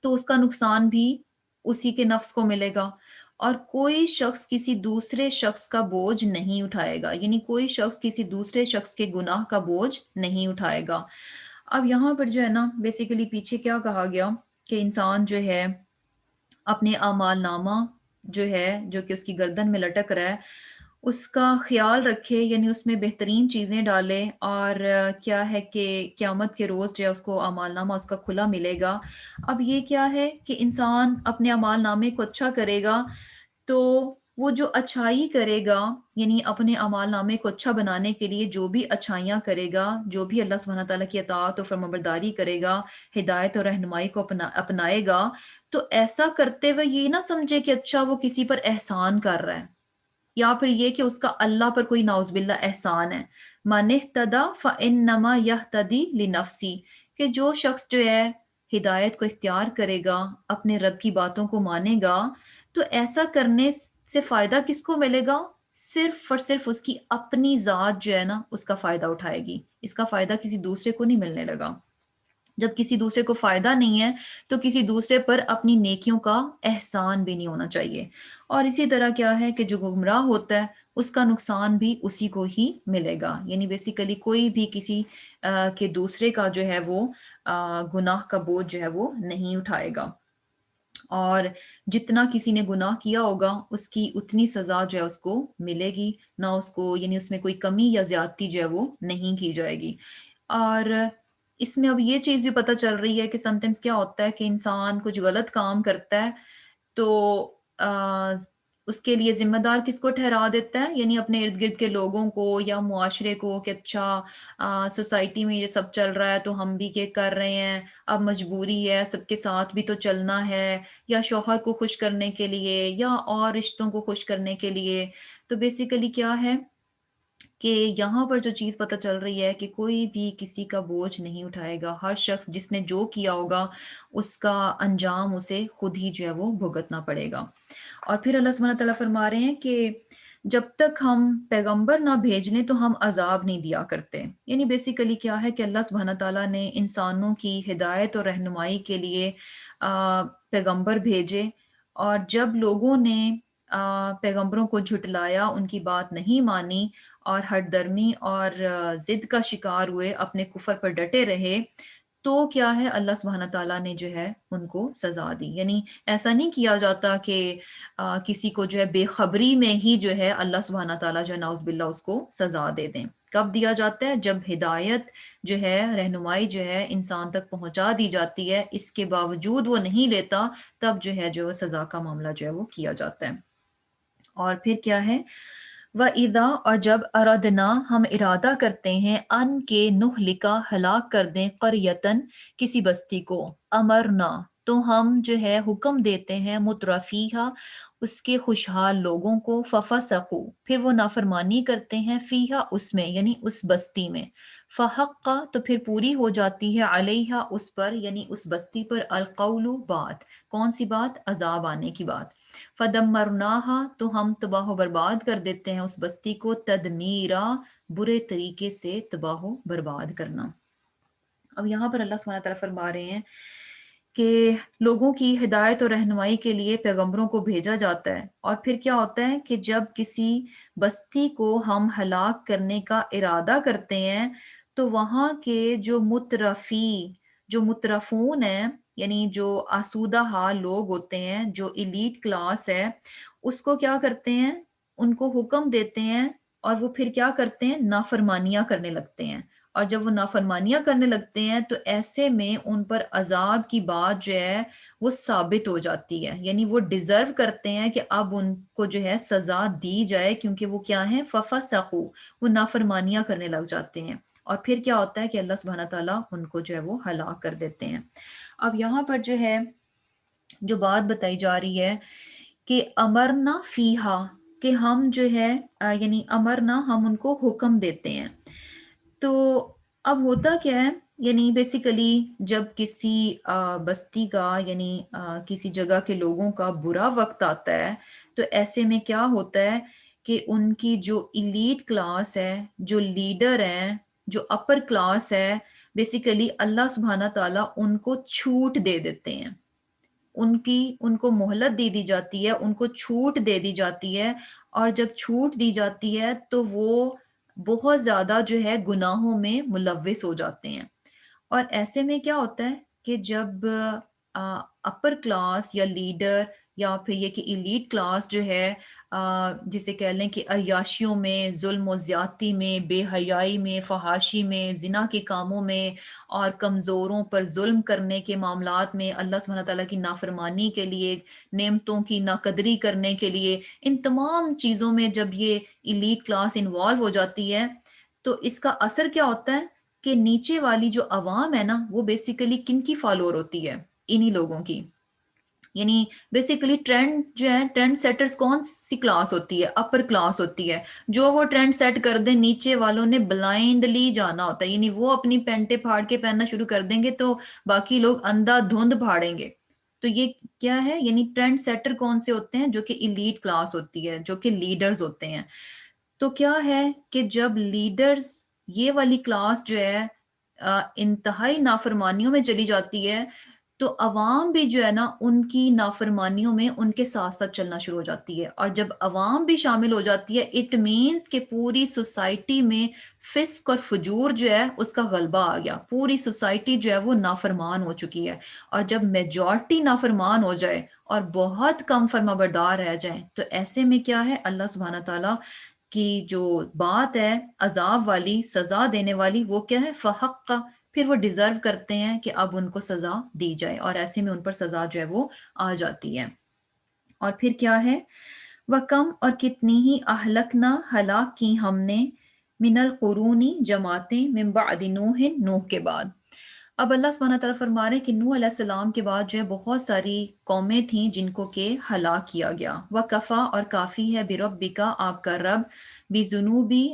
Speaker 1: تو اس کا نقصان بھی اسی کے نفس کو ملے گا. اور کوئی شخص کسی دوسرے شخص کا بوجھ نہیں اٹھائے گا، یعنی کوئی شخص کسی دوسرے شخص کے گناہ کا بوجھ نہیں اٹھائے گا. اب یہاں پر جو ہے نا بیسیکلی پیچھے کیا کہا گیا کہ انسان جو ہے اپنے اعمال نامہ جو ہے جو کہ اس کی گردن میں لٹک رہا ہے اس کا خیال رکھے، یعنی اس میں بہترین چیزیں ڈالے، اور کیا ہے کہ قیامت کے روز جو ہے اس کو اعمال نامہ اس کا کھلا ملے گا. اب یہ کیا ہے کہ انسان اپنے اعمال نامے کو اچھا کرے گا تو وہ جو اچھائی کرے گا، یعنی اپنے اعمال نامے کو اچھا بنانے کے لیے جو بھی اچھائیاں کرے گا، جو بھی اللہ سبحانہ تعالیٰ کی اطاعت و فرمانبرداری کرے گا، ہدایت اور رہنمائی کو اپنائے گا، تو ایسا کرتے ہوئے یہ نہ سمجھے کہ اچھا وہ کسی پر احسان کر رہا ہے، یا پھر یہ کہ اس کا اللہ پر کوئی نعوذ باللہ احسان ہے. من اہتدی فانما یہتدی لنفسی، کہ جو شخص جو ہے ہدایت کو اختیار کرے گا، اپنے رب کی باتوں کو مانے گا، تو ایسا کرنے سے فائدہ کس کو ملے گا؟ صرف اور صرف اس کی اپنی ذات جو ہے نا اس کا فائدہ اٹھائے گی، اس کا فائدہ کسی دوسرے کو نہیں ملنے لگا. جب کسی دوسرے کو فائدہ نہیں ہے تو کسی دوسرے پر اپنی نیکیوں کا احسان بھی نہیں ہونا چاہیے. اور اسی طرح کیا ہے کہ جو گمراہ ہوتا ہے اس کا نقصان بھی اسی کو ہی ملے گا، یعنی بیسیکلی کوئی بھی کسی کے دوسرے کا جو ہے وہ گناہ کا بوجھ جو ہے وہ نہیں اٹھائے گا، اور جتنا کسی نے گناہ کیا ہوگا اس کی اتنی سزا جو ہے اس کو ملے گی، نہ اس کو یعنی اس میں کوئی کمی یا زیادتی جو ہے وہ نہیں کی جائے گی. اور اس میں اب یہ چیز بھی پتہ چل رہی ہے کہ سم ٹائمز کیا ہوتا ہے کہ انسان کچھ غلط کام کرتا ہے تو اس کے لیے ذمہ دار کس کو ٹھہرا دیتا ہے؟ یعنی اپنے ارد گرد کے لوگوں کو یا معاشرے کو، کہ اچھا سوسائٹی میں یہ سب چل رہا ہے تو ہم بھی یہ کر رہے ہیں، اب مجبوری ہے، سب کے ساتھ بھی تو چلنا ہے، یا شوہر کو خوش کرنے کے لیے یا اور رشتوں کو خوش کرنے کے لیے. تو بیسیکلی کیا ہے کہ یہاں پر جو چیز پتہ چل رہی ہے کہ کوئی بھی کسی کا بوجھ نہیں اٹھائے گا، ہر شخص جس نے جو کیا ہوگا اس کا انجام اسے خود ہی جو ہے وہ بھگتنا پڑے گا. اور پھر اللہ سبحانہ تعالیٰ فرما رہے ہیں کہ جب تک ہم پیغمبر نہ بھیج لیں تو ہم عذاب نہیں دیا کرتے. یعنی بیسیکلی کیا ہے کہ اللہ سبحانہ تعالیٰ نے انسانوں کی ہدایت اور رہنمائی کے لیے پیغمبر بھیجے، اور جب لوگوں نے پیغمبروں کو جھٹلایا، ان کی بات نہیں مانی اور ہٹ درمی اور ضد کا شکار ہوئے، اپنے کفر پر ڈٹے رہے، تو کیا ہے اللہ سبحانہ تعالیٰ نے جو ہے ان کو سزا دی. یعنی ایسا نہیں کیا جاتا کہ کسی کو جو ہے بے خبری میں ہی جو ہے اللہ سبحانہ تعالیٰ جو ہے نعوذ باللہ اس کو سزا دے دیں. کب دیا جاتا ہے؟ جب ہدایت جو ہے، رہنمائی جو ہے انسان تک پہنچا دی جاتی ہے، اس کے باوجود وہ نہیں لیتا، تب جو ہے جو سزا کا معاملہ جو ہے وہ کیا جاتا ہے۔ اور پھر کیا ہے؟ وَإِذَا، اور جب اردنا ہم ارادہ کرتے ہیں، ان کے نہلکا ہلاک کر دیں، قریتن کسی بستی کو، امرنا تو ہم جو ہے حکم دیتے ہیں، مترفیہا اس کے خوشحال لوگوں کو، ففسقوا پھر وہ نافرمانی کرتے ہیں، فیہا اس میں یعنی اس بستی میں، فحق تو پھر پوری ہو جاتی ہے، علیہا اس پر یعنی اس بستی پر، القول بات، کون سی بات؟ عذاب آنے کی بات، فدمرناها تو ہم تباہ و برباد کر دیتے ہیں اس بستی کو، تدمیرا برے طریقے سے تباہ و برباد کرنا۔ اب یہاں پر اللہ سبحانہ تعالیٰ فرما رہے ہیں کہ لوگوں کی ہدایت اور رہنمائی کے لیے پیغمبروں کو بھیجا جاتا ہے، اور پھر کیا ہوتا ہے کہ جب کسی بستی کو ہم ہلاک کرنے کا ارادہ کرتے ہیں تو وہاں کے جو مترفون ہیں، یعنی جو آسودہ حال لوگ ہوتے ہیں، جو ایلیٹ کلاس ہے، اس کو کیا کرتے ہیں؟ ان کو حکم دیتے ہیں، اور وہ پھر کیا کرتے ہیں؟ نافرمانیاں کرنے لگتے ہیں، اور جب وہ نافرمانیاں کرنے لگتے ہیں تو ایسے میں ان پر عذاب کی بات جو ہے وہ ثابت ہو جاتی ہے، یعنی وہ ڈیزرو کرتے ہیں کہ اب ان کو جو ہے سزا دی جائے، کیونکہ وہ کیا ہیں؟ ففسقوا وہ نافرمانیاں کرنے لگ جاتے ہیں، اور پھر کیا ہوتا ہے کہ اللہ سبحانہ تعالیٰ ان کو جو ہے وہ ہلاک کر دیتے ہیں۔ اب یہاں پر جو ہے جو بات بتائی جا رہی ہے کہ امرنا فیہا، کہ ہم جو ہے یعنی امرنا ہم ان کو حکم دیتے ہیں، تو اب ہوتا کیا ہے؟ یعنی بیسیکلی جب کسی بستی کا یعنی کسی جگہ کے لوگوں کا برا وقت آتا ہے تو ایسے میں کیا ہوتا ہے کہ ان کی جو ایلیٹ کلاس ہے، جو لیڈر ہیں، جو اپر کلاس ہے، بیسیکلی اللہ سبحانہ تعالیٰ ان کو چھوٹ دے دیتے ہیں، ان کو مہلت دے دی جاتی ہے، ان کو چھوٹ دے دی جاتی ہے، اور جب چھوٹ دی جاتی ہے تو وہ بہت زیادہ جو ہے گناہوں میں ملوث ہو جاتے ہیں۔ اور ایسے میں کیا ہوتا ہے کہ جب اپر کلاس یا لیڈر یا پھر یہ کہ ایلیٹ کلاس جو ہے جسے کہہ لیں کہ عیاشیوں میں، ظلم و زیادتی میں، بے حیائی میں، فحاشی میں، زنا کے کاموں میں، اور کمزوروں پر ظلم کرنے کے معاملات میں، اللہ سبحانہ تعالیٰ کی نافرمانی کے لیے، نعمتوں کی ناقدری کرنے کے لیے، ان تمام چیزوں میں جب یہ ایلیٹ کلاس انوالو ہو جاتی ہے تو اس کا اثر کیا ہوتا ہے کہ نیچے والی جو عوام ہے نا، وہ بیسیکلی کن کی فالوور ہوتی ہے؟ انہی لوگوں کی، یعنی بیسیکلی ٹرینڈ جو ہے، ٹرینڈ سیٹرز کون سی کلاس ہوتی ہے؟ اپر کلاس ہوتی ہے، جو وہ ٹرینڈ سیٹ کر دیں نیچے والوں نے بلائنڈلی جانا ہوتا ہے، یعنی وہ اپنی پینٹیں پھاڑ کے پہننا شروع کر دیں گے تو باقی لوگ اندھا دھند پھاڑیں گے۔ تو یہ کیا ہے؟ یعنی ٹرینڈ سیٹر کون سے ہوتے ہیں؟ جو کہ ایلیٹ کلاس ہوتی ہے، جو کہ لیڈرز ہوتے ہیں۔ تو کیا ہے کہ جب لیڈرز، یہ والی کلاس جو ہے انتہائی نافرمانیوں میں چلی جاتی ہے تو عوام بھی جو ہے نا ان کی نافرمانیوں میں ان کے ساتھ ساتھ چلنا شروع ہو جاتی ہے، اور جب عوام بھی شامل ہو جاتی ہے اٹ مینس کہ پوری سوسائٹی میں فسق اور فجور جو ہے اس کا غلبہ آ گیا، پوری سوسائٹی جو ہے وہ نافرمان ہو چکی ہے، اور جب میجورٹی نافرمان ہو جائے اور بہت کم فرما بردار رہ جائیں تو ایسے میں کیا ہے؟ اللہ سبحانہ تعالیٰ کی جو بات ہے عذاب والی، سزا دینے والی، وہ کیا ہے؟ فحق، پھر وہ ڈیزرو کرتے ہیں کہ اب ان کو سزا دی جائے، اور ایسے میں ان پر سزا جو ہے وہ آ جاتی ہے۔ اور پھر کیا ہے؟ وَكَمْ اور کتنی ہی اہلکنا ہلاک کی ہم نے، من القرونی جماعتیں، من بعد نوح نوح کے بعد۔ اب اللہ سبحانہ تعالیٰ فرما رہے ہیں کہ نوح علیہ السلام کے بعد جو ہے بہت ساری قومیں تھیں جن کو کہ ہلاک کیا گیا۔ وَكَفَى اور کافی ہے، بِرَبِّكَ آپ کا رب، بِذُنُوبِ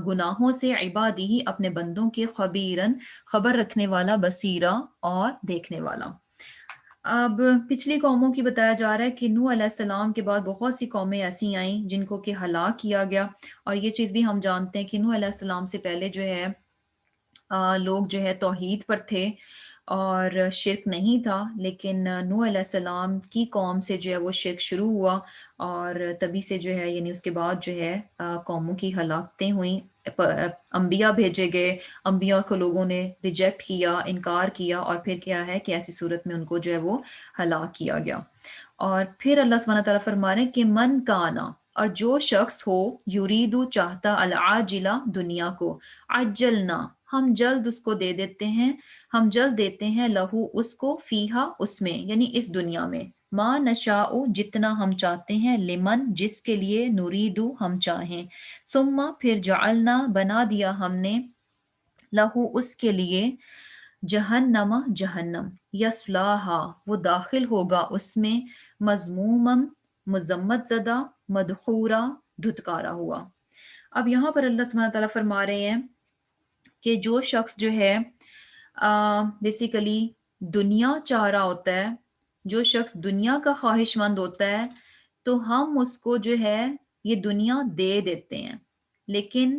Speaker 1: گناہوں سے، عبادی اپنے بندوں کے، خبیرن خبر رکھنے والا، بصیرہ اور دیکھنے والا۔ اب پچھلی قوموں کی بتایا جا رہا ہے کہ نوح علیہ السلام کے بعد بہت سی قومیں ایسی آئیں جن کو کہ ہلاک کیا گیا، اور یہ چیز بھی ہم جانتے ہیں کہ نوح علیہ السلام سے پہلے جو ہے لوگ جو ہے توحید پر تھے اور شرک نہیں تھا، لیکن نوح علیہ السلام کی قوم سے جو ہے وہ شرک شروع ہوا، اور تبھی سے جو ہے یعنی اس کے بعد جو ہے قوموں کی ہلاکتیں ہوئیں، انبیاء بھیجے گئے، انبیاء کو لوگوں نے ریجیکٹ کیا، انکار کیا، اور پھر کیا ہے کہ ایسی صورت میں ان کو جو ہے وہ ہلاک کیا گیا۔ اور پھر اللہ سبحانہ تعالیٰ فرما رہے ہیں کہ من کانا اور جو شخص ہو یریدو چاہتا العاجلہ دنیا کو، عجلنا ہم جلد اس کو دے دیتے ہیں، ہم جلد دیتے ہیں لہو اس کو، فیہا اس میں یعنی اس دنیا میں، ما نشاء جتنا ہم چاہتے ہیں، لمن جس کے لیے، نریدو ہم چاہیں، ثم پھر جعلنا بنا دیا ہم نے، لہو اس کے لیے، جہنم جہنم، یصلاہا وہ داخل ہوگا اس میں، مذمومم مذمت زدہ، مدحورا دھتکارا ہوا۔ اب یہاں پر اللہ سبحانہ تعالیٰ فرما رہے ہیں کہ جو شخص جو ہے بیسیکلی دنیا چاہ رہا ہوتا ہے، جو شخص دنیا کا خواہش مند ہوتا ہے تو ہم اس کو جو ہے یہ دنیا دے دیتے ہیں، لیکن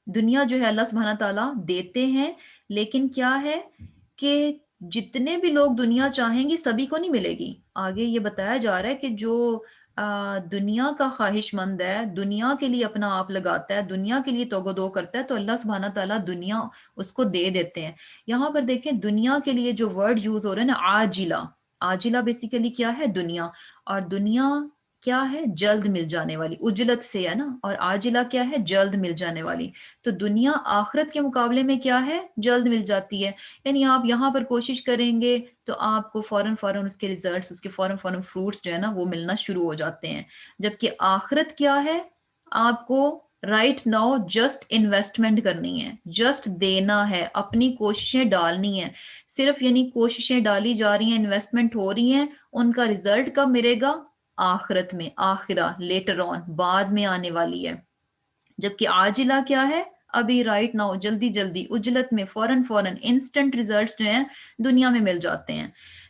Speaker 1: دنیا جو ہے اللہ سبحانہ تعالیٰ دیتے ہیں، لیکن کیا ہے کہ جتنے بھی لوگ دنیا چاہیں گے سبھی کو نہیں ملے گی۔ آگے یہ بتایا جا رہا ہے کہ جو دنیا کا خواہش مند ہے، دنیا کے لیے اپنا آپ لگاتا ہے، دنیا کے لیے توگ و دو کرتا ہے، تو اللہ سبحانہ تعالیٰ دنیا اس کو دے دیتے ہیں۔ یہاں پر دیکھیں دنیا کے لیے جو ورڈ یوز ہو رہا ہے نا، عاجلہ، عاجلہ بیسیکلی کیا ہے؟ دنیا، اور دنیا کیا ہے؟ جلد مل جانے والی، اجلت سے ہے نا، اور عاجلہ کیا ہے؟ جلد مل جانے والی۔ تو دنیا آخرت کے مقابلے میں کیا ہے؟ جلد مل جاتی ہے، یعنی آپ یہاں پر کوشش کریں گے تو آپ کو فوراً فوراً اس کے ریزلٹس، اس کے فوراً فوراً فروٹس جو ہے نا وہ ملنا شروع ہو جاتے ہیں۔ جبکہ آخرت کیا ہے؟ آپ کو رائٹ ناؤ جسٹ انویسٹمنٹ کرنی ہے، جسٹ دینا ہے، اپنی کوششیں ڈالنی ہیں، صرف یعنی کوششیں ڈالی جا رہی ہیں، انویسٹمنٹ ہو رہی ہیں، ان کا ریزلٹ کب ملے گا؟ آخرت میں، آخرہ، لیٹر آن، بعد میں آنے والی ہے۔ جبکہ عاجلہ کیا ہے؟ ابھی رائٹ ناؤ، جلدی جلدی، اجلت میں، فوراً فوراً انسٹنٹ ریزلٹس جو ہیں دنیا میں مل جاتے ہیں۔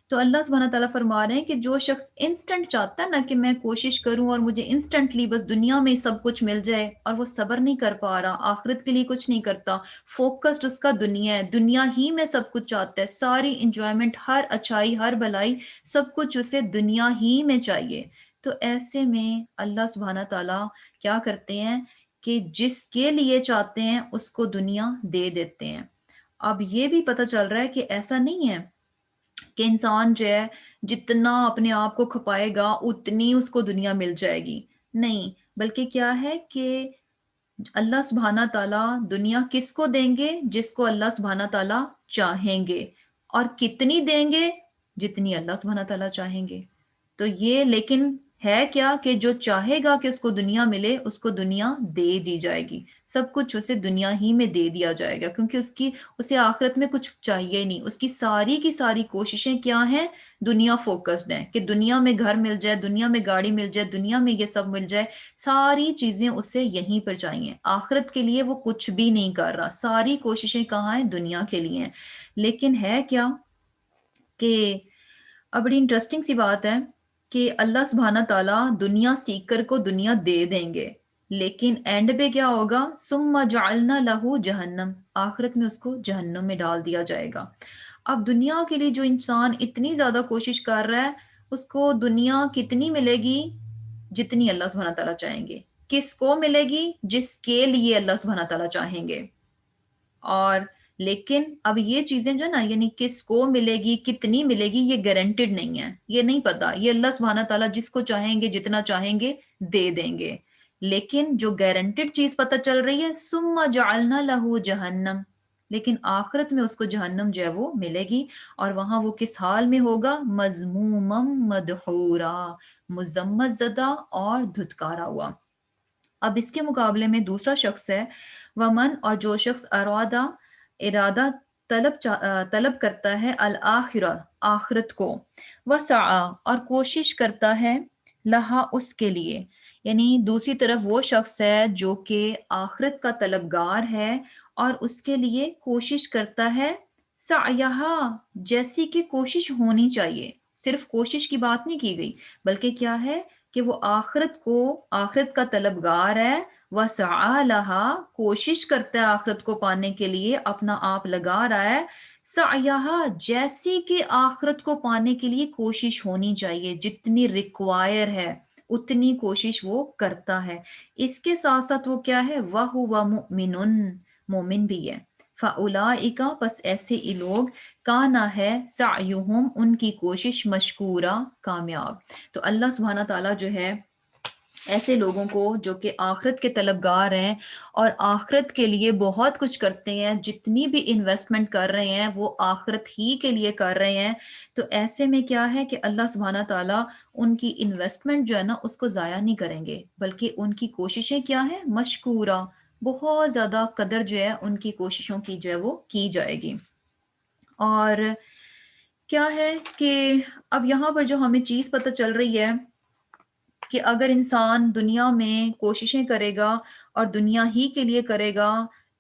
Speaker 1: تو اللہ سبحانہ تعالیٰ فرما رہے ہیں کہ جو شخص انسٹنٹ چاہتا ہے نا کہ میں کوشش کروں اور مجھے انسٹنٹلی بس دنیا میں سب کچھ مل جائے، اور وہ صبر نہیں کر پا رہا، آخرت کے لیے کچھ نہیں کرتا، فوکسڈ اس کا دنیا ہے، دنیا ہی میں سب کچھ چاہتا ہے، ساری انجوائمنٹ، ہر اچھائی، ہر بھلائی، سب کچھ اسے دنیا ہی میں چاہیے۔ تو ایسے میں اللہ سبحانہ تعالیٰ کیا کرتے ہیں کہ جس کے لیے چاہتے ہیں اس کو دنیا دے دیتے ہیں۔ اب یہ بھی پتہ چل رہا ہے کہ ایسا نہیں ہے کہ انسان جو ہے جتنا اپنے آپ کو کھپائے گا اتنی اس کو دنیا مل جائے گی، نہیں، بلکہ کیا ہے کہ اللہ سبحانہ تعالیٰ دنیا کس کو دیں گے؟ جس کو اللہ سبحانہ تعالیٰ چاہیں گے، اور کتنی دیں گے؟ جتنی اللہ سبحانہ تعالیٰ چاہیں گے۔ تو یہ لیکن ہے کیا کہ جو چاہے گا کہ اس کو دنیا ملے، اس کو دنیا دے دی جائے گی، سب کچھ اسے دنیا ہی میں دے دیا جائے گا، کیونکہ اسے آخرت میں کچھ چاہیے نہیں، اس کی ساری کوششیں کیا ہیں؟ دنیا فوکسڈ ہیں کہ دنیا میں گھر مل جائے، دنیا میں گاڑی مل جائے، دنیا میں یہ سب مل جائے، ساری چیزیں اسے یہیں پر چاہیے، آخرت کے لیے وہ کچھ بھی نہیں کر رہا، ساری کوششیں کہاں ہیں؟ دنیا کے لیے ہیں۔ لیکن ہے کیا کہ اب بڑی انٹرسٹنگ سی بات ہے کہ اللہ سبحانہ تعالیٰ دنیا سیکر کو دنیا دے دیں گے، لیکن اینڈ پہ کیا ہوگا؟ ثم جعلنا لہو جہنم، آخرت میں اس کو جہنم میں ڈال دیا جائے گا۔ اب دنیا کے لیے جو انسان اتنی زیادہ کوشش کر رہا ہے، اس کو دنیا کتنی ملے گی؟ جتنی اللہ سبحانہ تعالیٰ چاہیں گے۔ کس کو ملے گی؟ جس کے لیے اللہ سبحانہ تعالیٰ چاہیں گے۔ اور لیکن اب یہ چیزیں جو ہے نا، یعنی کس کو ملے گی، کتنی ملے گی، یہ گارنٹیڈ نہیں ہے، یہ نہیں پتا، یہ اللہ سبحانہ تعالیٰ جس کو چاہیں گے، جتنا چاہیں گے دے دیں گے۔ لیکن جو گارنٹیڈ چیز پتہ چل رہی ہے، ثم جعلنا لہو جہنم، لیکن آخرت میں اس کو جہنم جو ہے وہ ملے گی، اور وہاں وہ کس حال میں ہوگا؟ مذمومم مدحورا، مذمت زدہ اور دھتکارا ہوا۔ اب اس کے مقابلے میں دوسرا شخص ہے، ومن اور جو شخص ارادہ طلب کرتا ہے، الآخرہ آخرت کو، وسعی اور کوشش کرتا ہے، لہا اس کے لیے، یعنی دوسری طرف وہ شخص ہے جو کہ آخرت کا طلبگار ہے اور اس کے لیے کوشش کرتا ہے، سعیہا جیسی کہ کوشش ہونی چاہیے، صرف کوشش کی بات نہیں کی گئی، بلکہ کیا ہے کہ وہ آخرت کا طلبگار ہے، وسعی لہا کوشش کرتا ہے آخرت کو پانے کے لیے، اپنا آپ لگا رہا ہے، سعیہا جیسی کہ آخرت کو پانے کے لیے کوشش ہونی چاہیے، جتنی ریکوائر ہے اتنی کوشش وہ کرتا ہے۔ اس کے ساتھ ساتھ وہ کیا ہے؟ وَهُوَ مُؤْمِنٌ مومن بھی ہے۔ فَأُولَئِكَ پس ایسے ہی لوگ، کانا ہے سعیہم ان کی کوشش، مشکورہ کامیاب۔ تو اللہ سبحانہ تعالیٰ جو ہے ایسے لوگوں کو جو کہ آخرت کے طلبگار ہیں اور آخرت کے لیے بہت کچھ کرتے ہیں، جتنی بھی انویسٹمنٹ کر رہے ہیں وہ آخرت ہی کے لیے کر رہے ہیں، تو ایسے میں کیا ہے کہ اللہ سبحانہ تعالیٰ ان کی انویسٹمنٹ جو ہے نا اس کو ضائع نہیں کریں گے، بلکہ ان کی کوششیں کیا ہیں، مشکورہ، بہت زیادہ قدر جو ہے ان کی کوششوں کی جو ہے وہ کی جائے گی۔ اور کیا ہے کہ اب یہاں پر جو ہمیں چیز پتہ چل رہی ہے کہ اگر انسان دنیا میں کوششیں کرے گا اور دنیا ہی کے لیے کرے گا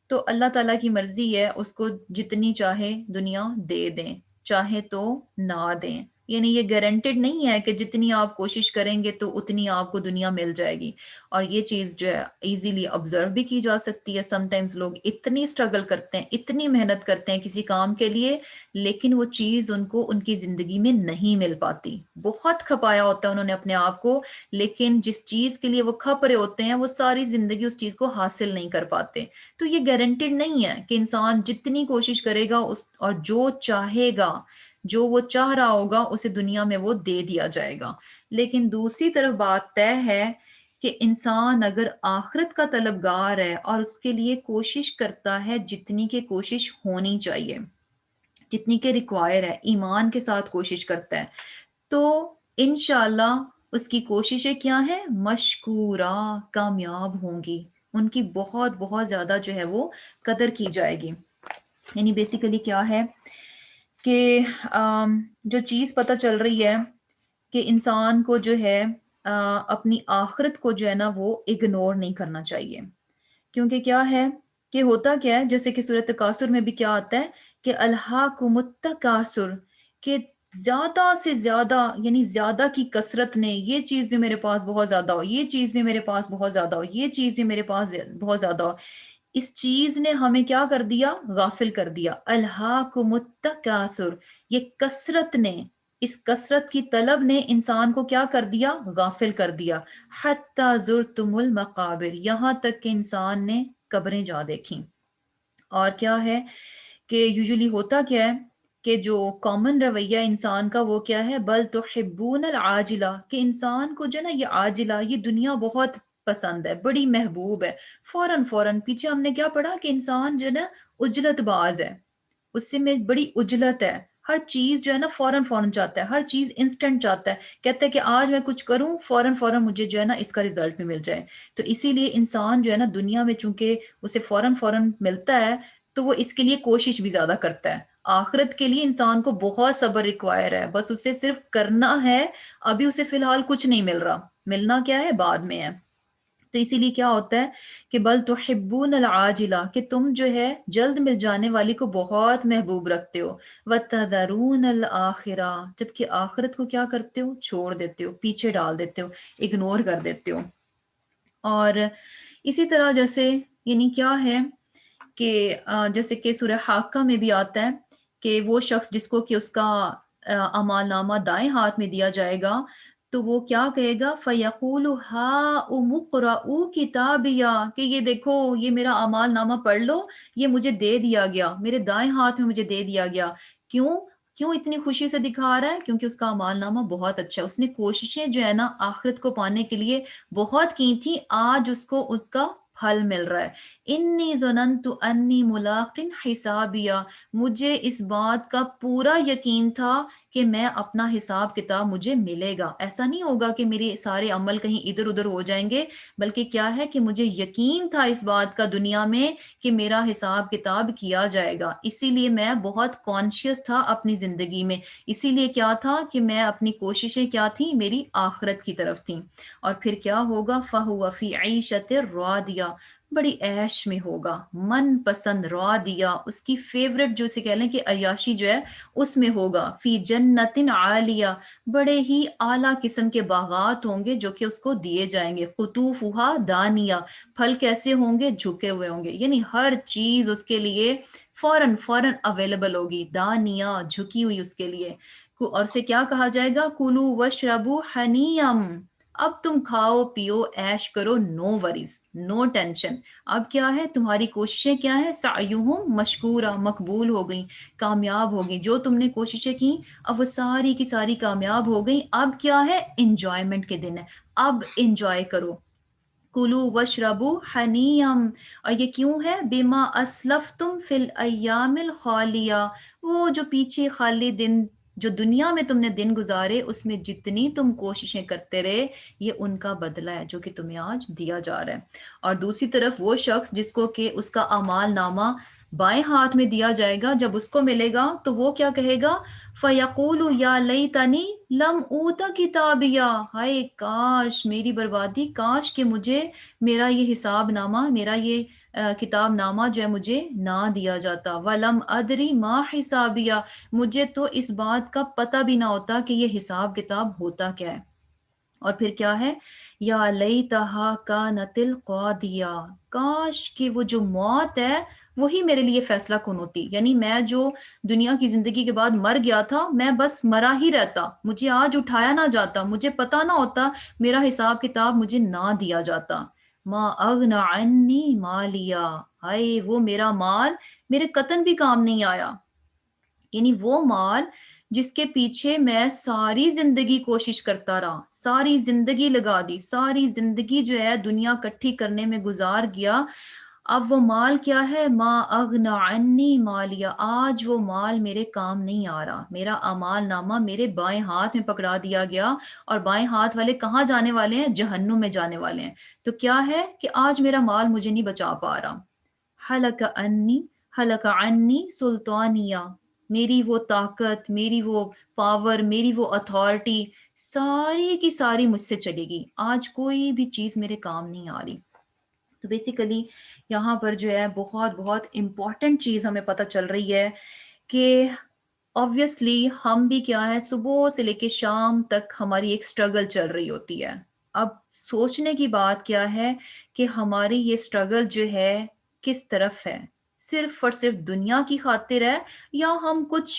Speaker 1: تو اللہ تعالیٰ کی مرضی ہے، اس کو جتنی چاہے دنیا دے دیں، چاہے تو نہ دیں۔ یعنی یہ گارنٹیڈ نہیں ہے کہ جتنی آپ کوشش کریں گے تو اتنی آپ کو دنیا مل جائے گی، اور یہ چیز جو ہے ایزیلی آبزرو بھی کی جا سکتی ہے۔ سم ٹائمز لوگ اتنی اسٹرگل کرتے ہیں، اتنی محنت کرتے ہیں کسی کام کے لیے، لیکن وہ چیز ان کو ان کی زندگی میں نہیں مل پاتی، بہت کھپایا ہوتا ہے انہوں نے اپنے آپ کو، لیکن جس چیز کے لیے وہ کھپ رہے ہوتے ہیں وہ ساری زندگی اس چیز کو حاصل نہیں کر پاتے۔ تو یہ گارنٹیڈ نہیں ہے کہ انسان جتنی کوشش کرے گا اور جو چاہے گا، جو وہ چاہ رہا ہوگا اسے دنیا میں وہ دے دیا جائے گا۔ لیکن دوسری طرف بات طے ہے کہ انسان اگر آخرت کا طلبگار ہے اور اس کے لیے کوشش کرتا ہے جتنی کہ کوشش ہونی چاہیے، جتنی کہ ریکوائر ہے، ایمان کے ساتھ کوشش کرتا ہے، تو انشاءاللہ اس کی کوششیں کیا ہیں، مشکورہ، کامیاب ہوں گی، ان کی بہت بہت زیادہ جو ہے وہ قدر کی جائے گی۔ یعنی بیسیکلی کیا ہے کہ جو چیز پتہ چل رہی ہے کہ انسان کو جو ہے اپنی آخرت کو جو ہے نا وہ اگنور نہیں کرنا چاہیے، کیونکہ کیا ہے کہ ہوتا کیا ہے، جیسے کہ سورۃ تکاثر میں بھی کیا آتا ہے کہ الہاکم التکاثر، کہ زیادہ سے زیادہ، یعنی زیادہ کی کثرت نے، یہ چیز بھی میرے پاس بہت زیادہ ہو، یہ چیز بھی میرے پاس بہت زیادہ ہو، یہ چیز بھی میرے پاس بہت زیادہ ہو، اس چیز نے ہمیں کیا کر دیا، غافل کر دیا۔ الہاکم التکاثر، یہ کثرت نے، اس کثرت کی طلب نے انسان کو کیا کر دیا، غافل کر دیا۔ حتی زرتم المقابر، یہاں تک کہ انسان نے قبریں جا دیکھیں۔ اور کیا ہے کہ یوزلی ہوتا کیا ہے کہ جو کامن رویہ انسان کا وہ کیا ہے، بل تحبون العاجلہ، کہ انسان کو جو ہے نا یہ عاجلہ، یہ دنیا بہت پسند ہے، بڑی محبوب ہے، فوراً فوراً۔ پیچھے ہم نے کیا پڑھا کہ انسان جو ہے نا عجلت باز ہے، اس سے میں بڑی عجلت ہے، ہر چیز جو ہے نا فوراً فوراً چاہتا ہے، ہر چیز انسٹنٹ چاہتا ہے، کہتا ہے کہ آج میں کچھ کروں فوراً فوراً مجھے جو ہے نا اس کا ریزلٹ بھی مل جائے۔ تو اسی لیے انسان جو ہے نا دنیا میں چونکہ اسے فوراً فوراً ملتا ہے تو وہ اس کے لیے کوشش بھی زیادہ کرتا ہے۔ آخرت کے لیے انسان کو بہت صبر ریکوائر ہے، بس اسے صرف کرنا ہے، ابھی اسے فی الحال کچھ نہیں مل رہا، ملنا کیا ہے، بعد میں ہے۔ تو اسی لیے کیا ہوتا ہے کہ بل تحبون العاجلہ، کہ تم جو ہے جلد مل جانے والی کو بہت محبوب رکھتے ہو، وتذرون الآخرہ، جبکہ آخرت کو کیا کرتے ہو، چھوڑ دیتے ہو، پیچھے ڈال دیتے ہو، اگنور کر دیتے ہو۔ اور اسی طرح جیسے یعنی کیا ہے کہ جیسے کہ سورہ حاقہ میں بھی آتا ہے کہ وہ شخص جس کو کہ اس کا اعمال نامہ دائیں ہاتھ میں دیا جائے گا تو وہ کیا کہے گا، فَيَقُولُ هَاؤُمُ اقْرَءُوا کِتَابِیَہ، کہ یہ دیکھو یہ میرا اعمال نامہ پڑھ لو، یہ مجھے دے دیا گیا، میرے دائیں ہاتھ میں مجھے دے دیا گیا۔ کیوں کیوں اتنی خوشی سے دکھا رہا ہے؟ کیونکہ اس کا اعمال نامہ بہت اچھا ہے، اس نے کوششیں جو ہے نا آخرت کو پانے کے لیے بہت کی تھی، آج اس کو اس کا پھل مل رہا ہے۔ انی ظننت انی ملاق حسابیہ، مجھے اس بات کا پورا یقین تھا کہ میں اپنا حساب کتاب مجھے ملے گا، ایسا نہیں ہوگا کہ میرے سارے عمل کہیں ادھر ادھر ہو جائیں گے، بلکہ کیا ہے کہ مجھے یقین تھا اس بات کا دنیا میں کہ میرا حساب کتاب کیا جائے گا، اسی لیے میں بہت کانشیس تھا اپنی زندگی میں، اسی لیے کیا تھا کہ میں اپنی کوششیں کیا تھیں، میری آخرت کی طرف تھیں۔ اور پھر کیا ہوگا، فَهُوَ فِي عِيشَةٍ رَاضِيَةٍ، بڑی عیش میں ہوگا، من پسند، راضیہ، اس کی فیوریٹ جو اسے کہہ لیں کہ عیاشی جو ہے اس میں ہوگا، فی جنت عالیہ، بڑے ہی اعلیٰ قسم کے باغات ہوں گے جو کہ اس کو دیے جائیں گے، قطوفہا دانیہ، پھل کیسے ہوں گے، جھکے ہوئے ہوں گے، یعنی ہر چیز اس کے لیے فوراً فوراً اویلیبل ہوگی، دانیہ، جھکی ہوئی اس کے لیے۔ اور اسے کیا کہا جائے گا، کلو وشربو حنیم، اب تم کھاؤ پیو عیش کرو، نو وریز، نو ٹینشن۔ اب کیا ہے، تمہاری کوششیں کیا ہے، سعیہم مشکورہ، مقبول ہو گئیں، کامیاب ہو گئیں، جو تم نے کوششیں کی اب وہ ساری کی ساری کامیاب ہو گئیں، اب کیا ہے، انجوائمنٹ کے دن ہے، اب انجوائے کرو. کلو وشربو حنیم، اور یہ کیوں ہے؟ بما اسلفتم فی الایام الخالیہ، وہ جو پیچھے خالی دن، جو دنیا میں تم نے دن گزارے اس میں جتنی تم کوششیں کرتے رہے، یہ ان کا بدلہ ہے جو کہ تمہیں آج دیا جا رہا ہے. اور دوسری طرف وہ شخص جس کو کہ اس کا اعمال نامہ بائیں ہاتھ میں دیا جائے گا، جب اس کو ملے گا تو وہ کیا کہے گا؟ فَيَقُولُ يَا لَيْتَنِي لَمْ أُوتَ كِتَابِيَهْ، ہائے کاش میری بربادی، کاش کہ مجھے میرا یہ حساب نامہ، میرا یہ کتاب نامہ جو ہے مجھے نہ دیا جاتا. وَلَمْ أَدْرِ مَا حِسَابِيَهْ، مجھے تو اس بات کا پتہ بھی نہ ہوتا کہ یہ حساب کتاب ہوتا کیا ہے. اور پھر کیا ہے؟ یا لیتہا کانت القاضیہ، کاش کہ وہ جو موت ہے وہی میرے لیے فیصلہ کن ہوتی. یعنی میں جو دنیا کی زندگی کے بعد مر گیا تھا، میں بس مرا ہی رہتا، مجھے آج اٹھایا نہ جاتا، مجھے پتا نہ ہوتا، میرا حساب کتاب مجھے نہ دیا جاتا. ما اغنى عنی مالیہ، ہائے وہ میرا مال میرے قطن بھی کام نہیں آیا. یعنی وہ مال جس کے پیچھے میں ساری زندگی کوشش کرتا رہا، ساری زندگی لگا دی، ساری زندگی جو ہے دنیا کٹھی کرنے میں گزار گیا، اب وہ مال کیا ہے؟ ما اغنى عنی مالیہ، آج وہ مال میرے کام نہیں آ رہا. میرا اعمال نامہ میرے بائیں ہاتھ میں پکڑا دیا گیا، اور بائیں ہاتھ والے کہاں جانے والے ہیں؟ جہنم میں جانے والے ہیں. تو کیا ہے کہ آج میرا مال مجھے نہیں بچا پا رہا. حلق عنی سلطانیہ، میری وہ طاقت، میری وہ پاور، میری وہ اتھارٹی ساری کی ساری مجھ سے چلے گی، آج کوئی بھی چیز میرے کام نہیں آ رہی. تو بیسیکلی یہاں پر جو ہے بہت بہت امپورٹنٹ چیز ہمیں پتہ چل رہی ہے کہ آبویسلی ہم بھی کیا ہے، صبح سے لے کے شام تک ہماری ایک سٹرگل چل رہی ہوتی ہے. اب سوچنے کی بات کیا ہے کہ ہماری یہ سٹرگل جو ہے کس طرف ہے؟ صرف اور صرف دنیا کی خاطر ہے، یا ہم کچھ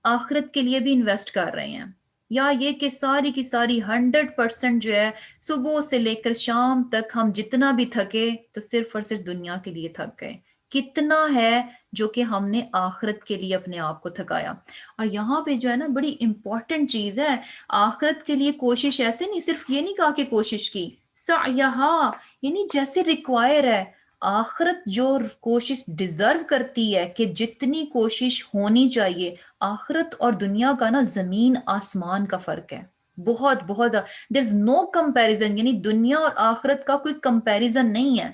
Speaker 1: آخرت کے لیے بھی انویسٹ کر رہے ہیں؟ یا یہ کہ ساری کی ساری 100% جو ہے صبح سے لے کر شام تک ہم جتنا بھی تھکے تو صرف اور صرف دنیا کے لیے تھک گئے؟ کتنا ہے جو کہ ہم نے آخرت کے لیے اپنے آپ کو تھکایا؟ اور یہاں پہ جو ہے نا بڑی امپورٹنٹ چیز ہے، آخرت کے لیے کوشش ایسے نہیں، صرف یہ نہیں کہا کہ کوشش کی، سعیہا یعنی جیسے ریکوائر ہے. آخرت جو کوشش ڈیزرو کرتی ہے کہ جتنی کوشش ہونی چاہیے، آخرت اور دنیا کا نا زمین آسمان کا فرق ہے، بہت بہت زیادہ. دیر از نو کمپیریزن، یعنی دنیا اور آخرت کا کوئی کمپیریزن نہیں ہے.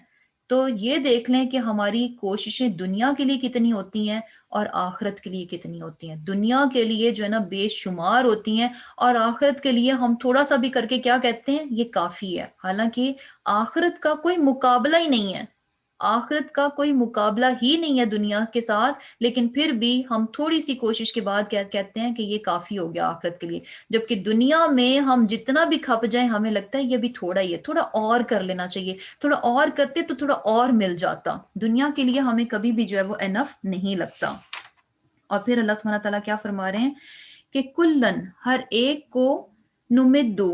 Speaker 1: تو یہ دیکھ لیں کہ ہماری کوششیں دنیا کے لیے کتنی ہوتی ہیں اور آخرت کے لیے کتنی ہوتی ہیں. دنیا کے لیے جو ہے نا بے شمار ہوتی ہیں، اور آخرت کے لیے ہم تھوڑا سا بھی کر کے کیا کہتے ہیں؟ یہ کافی ہے. حالانکہ آخرت کا کوئی مقابلہ ہی نہیں ہے، آخرت کا کوئی مقابلہ ہی نہیں ہے دنیا کے ساتھ، لیکن پھر بھی ہم تھوڑی سی کوشش کے بعد کیا کہتے ہیں کہ یہ کافی ہو گیا آخرت کے لیے. جبکہ دنیا میں ہم جتنا بھی کھپ جائیں ہمیں لگتا ہے یہ بھی تھوڑا ہی ہے، تھوڑا اور کر لینا چاہیے، تھوڑا اور کرتے تو تھوڑا اور مل جاتا. دنیا کے لیے ہمیں کبھی بھی جو ہے وہ انف نہیں لگتا. اور پھر اللہ سبحانہ تعالیٰ کیا فرما رہے ہیں کہ کلن ہر ایک کو نمدو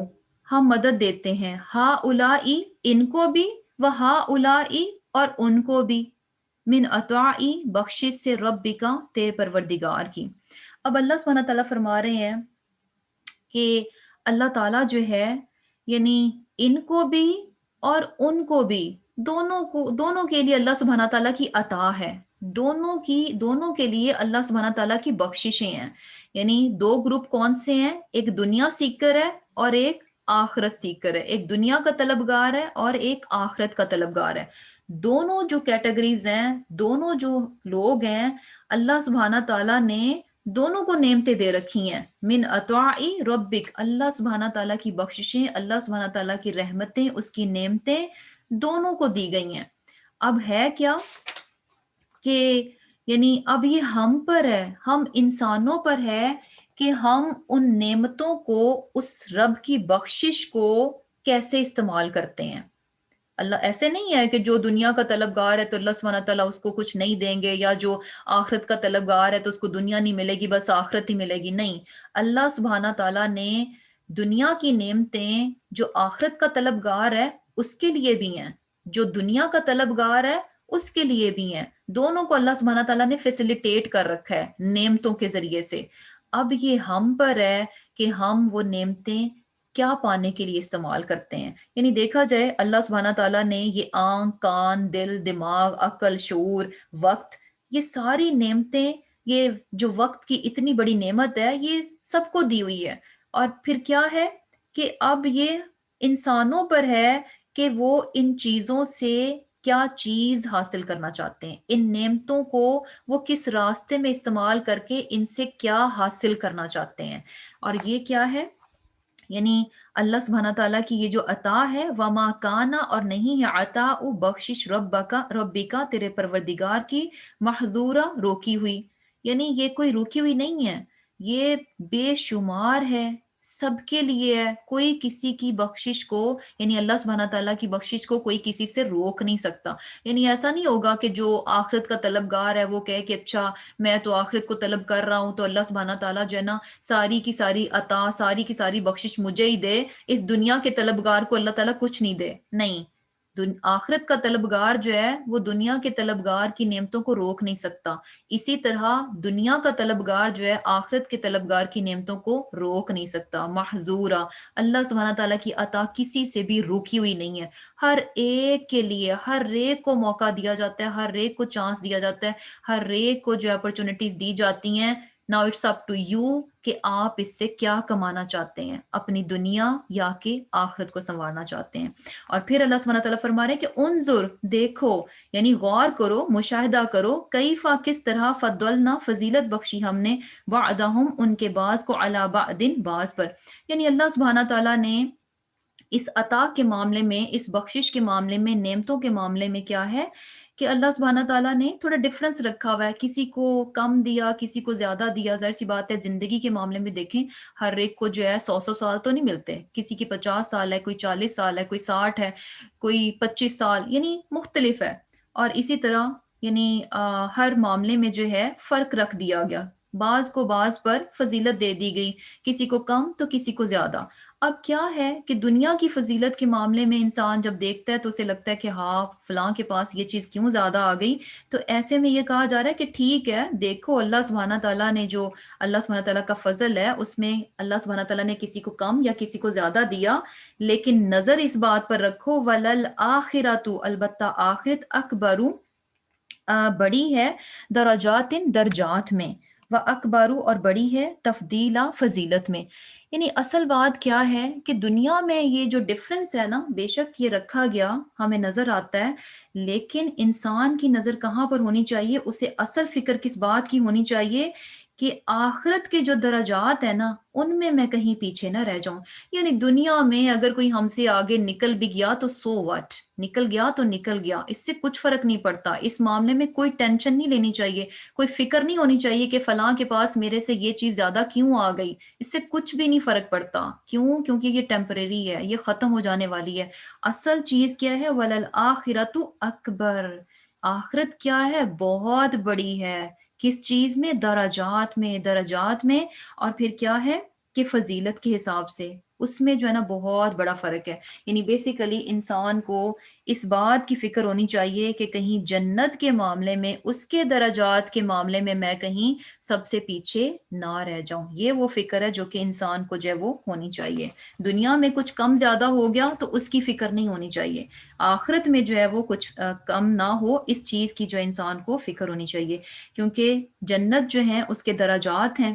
Speaker 1: ہم مدد دیتے ہیں، ہا الائی ان کو بھی، و ہا الائی اور ان کو بھی، من عطائی بخشش سے ربک تیرے پروردگار کی. اب اللہ سبحانہ تعالیٰ فرما رہے ہیں کہ اللہ تعالیٰ جو ہے یعنی ان کو بھی اور ان کو بھی، دونوں کے لیے اللہ سبحانہ تعالیٰ کی عطا ہے، دونوں کے لیے اللہ سبحانہ تعالیٰ کی بخششیں ہیں. یعنی دو گروپ کون سے ہیں؟ ایک دنیا سیکر ہے اور ایک آخرت سیکر ہے، ایک دنیا کا طلبگار ہے اور ایک آخرت کا طلبگار ہے. دونوں جو کیٹیگریز ہیں، دونوں جو لوگ ہیں، اللہ سبحانہ تعالیٰ نے دونوں کو نعمتیں دے رکھی ہیں. من عطائی ربک، اللہ سبحانہ تعالیٰ کی بخششیں، اللہ سبحانہ تعالیٰ کی رحمتیں، اس کی نعمتیں دونوں کو دی گئی ہیں. اب ہے کیا کہ یعنی اب یہ ہم پر ہے، ہم انسانوں پر ہے کہ ہم ان نعمتوں کو، اس رب کی بخشش کو کیسے استعمال کرتے ہیں. اللہ ایسے نہیں ہے کہ جو دنیا کا طلبگار ہے تو اللہ سبحانہ تعالیٰ اس کو کچھ نہیں دیں گے، یا جو آخرت کا طلبگار ہے تو اس کو دنیا نہیں ملے گی، بس آخرت ہی ملے گی. نہیں، اللہ سبحانہ تعالیٰ نے دنیا کی نعمتیں جو آخرت کا طلبگار ہے اس کے لیے بھی ہیں، جو دنیا کا طلبگار ہے اس کے لیے بھی ہیں. دونوں کو اللہ سبحانہ تعالیٰ نے فیسیلیٹیٹ کر رکھا ہے نعمتوں کے ذریعے سے. اب یہ ہم پر ہے کہ ہم وہ نعمتیں کیا پانے کے لیے استعمال کرتے ہیں. یعنی دیکھا جائے اللہ سبحانہ تعالیٰ نے یہ آنکھ، کان، دل، دماغ، عقل، شعور، وقت، یہ ساری نعمتیں، یہ جو وقت کی اتنی بڑی نعمت ہے یہ سب کو دی ہوئی ہے. اور پھر کیا ہے کہ اب یہ انسانوں پر ہے کہ وہ ان چیزوں سے کیا چیز حاصل کرنا چاہتے ہیں، ان نعمتوں کو وہ کس راستے میں استعمال کر کے ان سے کیا حاصل کرنا چاہتے ہیں. اور یہ کیا ہے، یعنی اللہ سبحانہ تعالیٰ کی یہ جو عطا ہے، وما کانا، اور نہیں ہے عطا بخشش ربکا تیرے پروردگار کی، محظورہ روکی ہوئی. یعنی یہ کوئی روکی ہوئی نہیں ہے، یہ بے شمار ہے، سب کے لیے ہے. کوئی کسی کی بخشش کو، یعنی اللہ سبحانہ تعالیٰ کی بخشش کو کوئی کسی سے روک نہیں سکتا. یعنی ایسا نہیں ہوگا کہ جو آخرت کا طلبگار ہے وہ کہے کہ اچھا میں تو آخرت کو طلب کر رہا ہوں تو اللہ سبحانہ تعالیٰ جو ہے نا ساری کی ساری عطا، ساری کی ساری بخشش مجھے ہی دے، اس دنیا کے طلبگار کو اللہ تعالیٰ کچھ نہیں دے. نہیں، آخرت کا طلبگار جو ہے وہ دنیا کے طلبگار کی نعمتوں کو روک نہیں سکتا. اسی طرح دنیا کا طلبگار جو ہے آخرت کے طلبگار کی نعمتوں کو روک نہیں سکتا. محظورہ، اللہ سبحانہ تعالیٰ کی عطا کسی سے بھی روکی ہوئی نہیں ہے، ہر ایک کے لیے، ہر ایک کو موقع دیا جاتا ہے، ہر ایک کو چانس دیا جاتا ہے، ہر ایک کو جو اپرچونٹیز دی جاتی ہیں. Now it's up to you کہ آپ اس سے کیا کمانا چاہتے ہیں، اپنی دنیا یا کہ آخرت کو سنوارنا چاہتے ہیں. اور پھر اللہ سبحانہ تعالیٰ فرما رہے ہیں کہ انظر، دیکھو، یعنی غور کرو، مشاہدہ کرو، کیفا، کس طرح، فضلنا، فضیلت بخشی ہم نے، بعدہم، ان کے بعض کو، علی بعض، بعض پر. یعنی اللہ سبحانہ تعالیٰ نے اس عطا کے معاملے میں، اس بخشش کے معاملے میں، نعمتوں کے معاملے میں کیا ہے کہ اللہ سبحانہ تعالیٰ نے تھوڑا ڈفرنس رکھا ہوا ہے. کسی کو کم دیا، کسی کو زیادہ دیا. ظاہر سی بات ہے زندگی کے معاملے میں دیکھیں، ہر ایک کو جو ہے 100 سال تو نہیں ملتے. کسی کی 50 سال ہے، کوئی 40 سال ہے، کوئی 60 ہے، کوئی 25 سال، یعنی مختلف ہے. اور اسی طرح یعنی ہر معاملے میں جو ہے فرق رکھ دیا گیا، بعض کو بعض پر فضیلت دے دی گئی، کسی کو کم تو کسی کو زیادہ. اب کیا ہے کہ دنیا کی فضیلت کے معاملے میں انسان جب دیکھتا ہے تو اسے لگتا ہے کہ ہاں فلاں کے پاس یہ چیز کیوں زیادہ آ گئی. تو ایسے میں یہ کہا جا رہا ہے کہ ٹھیک ہے، دیکھو اللہ سبحانہ تعالیٰ نے جو، اللہ سبحانہ تعالیٰ کا فضل ہے اس میں اللہ سبحانہ تعالیٰ نے کسی کو کم یا کسی کو زیادہ دیا، لیکن نظر اس بات پر رکھو ولل آخرت، البتہ آخرت، اکبرو، بڑی ہے، درجات، درجات میں، و اکبرو، اور بڑی ہے، تفضیلا، فضیلت میں. یعنی اصل بات کیا ہے کہ دنیا میں یہ جو ڈفرنس ہے نا، بے شک یہ رکھا گیا ہمیں نظر آتا ہے، لیکن انسان کی نظر کہاں پر ہونی چاہیے، اسے اصل فکر کس بات کی ہونی چاہیے کہ آخرت کے جو درجات ہیں نا ان میں کہیں پیچھے نہ رہ جاؤں. یعنی دنیا میں اگر کوئی ہم سے آگے نکل بھی گیا تو سو واٹ، نکل گیا تو نکل گیا، اس سے کچھ فرق نہیں پڑتا. اس معاملے میں کوئی ٹینشن نہیں لینی چاہیے، کوئی فکر نہیں ہونی چاہیے کہ فلاں کے پاس میرے سے یہ چیز زیادہ کیوں آ گئی. اس سے کچھ بھی نہیں فرق پڑتا. کیوں؟ کیونکہ یہ ٹیمپریری ہے، یہ ختم ہو جانے والی ہے. اصل چیز کیا ہے، وللآخرۃ اکبر، آخرت کیا ہے، بہت بڑی ہے. کس چیز میں؟ درجات میں، درجات میں. اور پھر کیا ہے کہ فضیلت کے حساب سے اس میں جو ہے نا بہت بڑا فرق ہے. یعنی بیسیکلی انسان کو اس بات کی فکر ہونی چاہیے کہ کہیں جنت کے معاملے میں، اس کے درجات کے معاملے میں کہیں سب سے پیچھے نہ رہ جاؤں. یہ وہ فکر ہے جو کہ انسان کو جو ہے وہ ہونی چاہیے. دنیا میں کچھ کم زیادہ ہو گیا تو اس کی فکر نہیں ہونی چاہیے. آخرت میں جو ہے وہ کچھ کم نہ ہو، اس چیز کی جو انسان کو فکر ہونی چاہیے. کیونکہ جنت جو ہے اس کے درجات ہیں،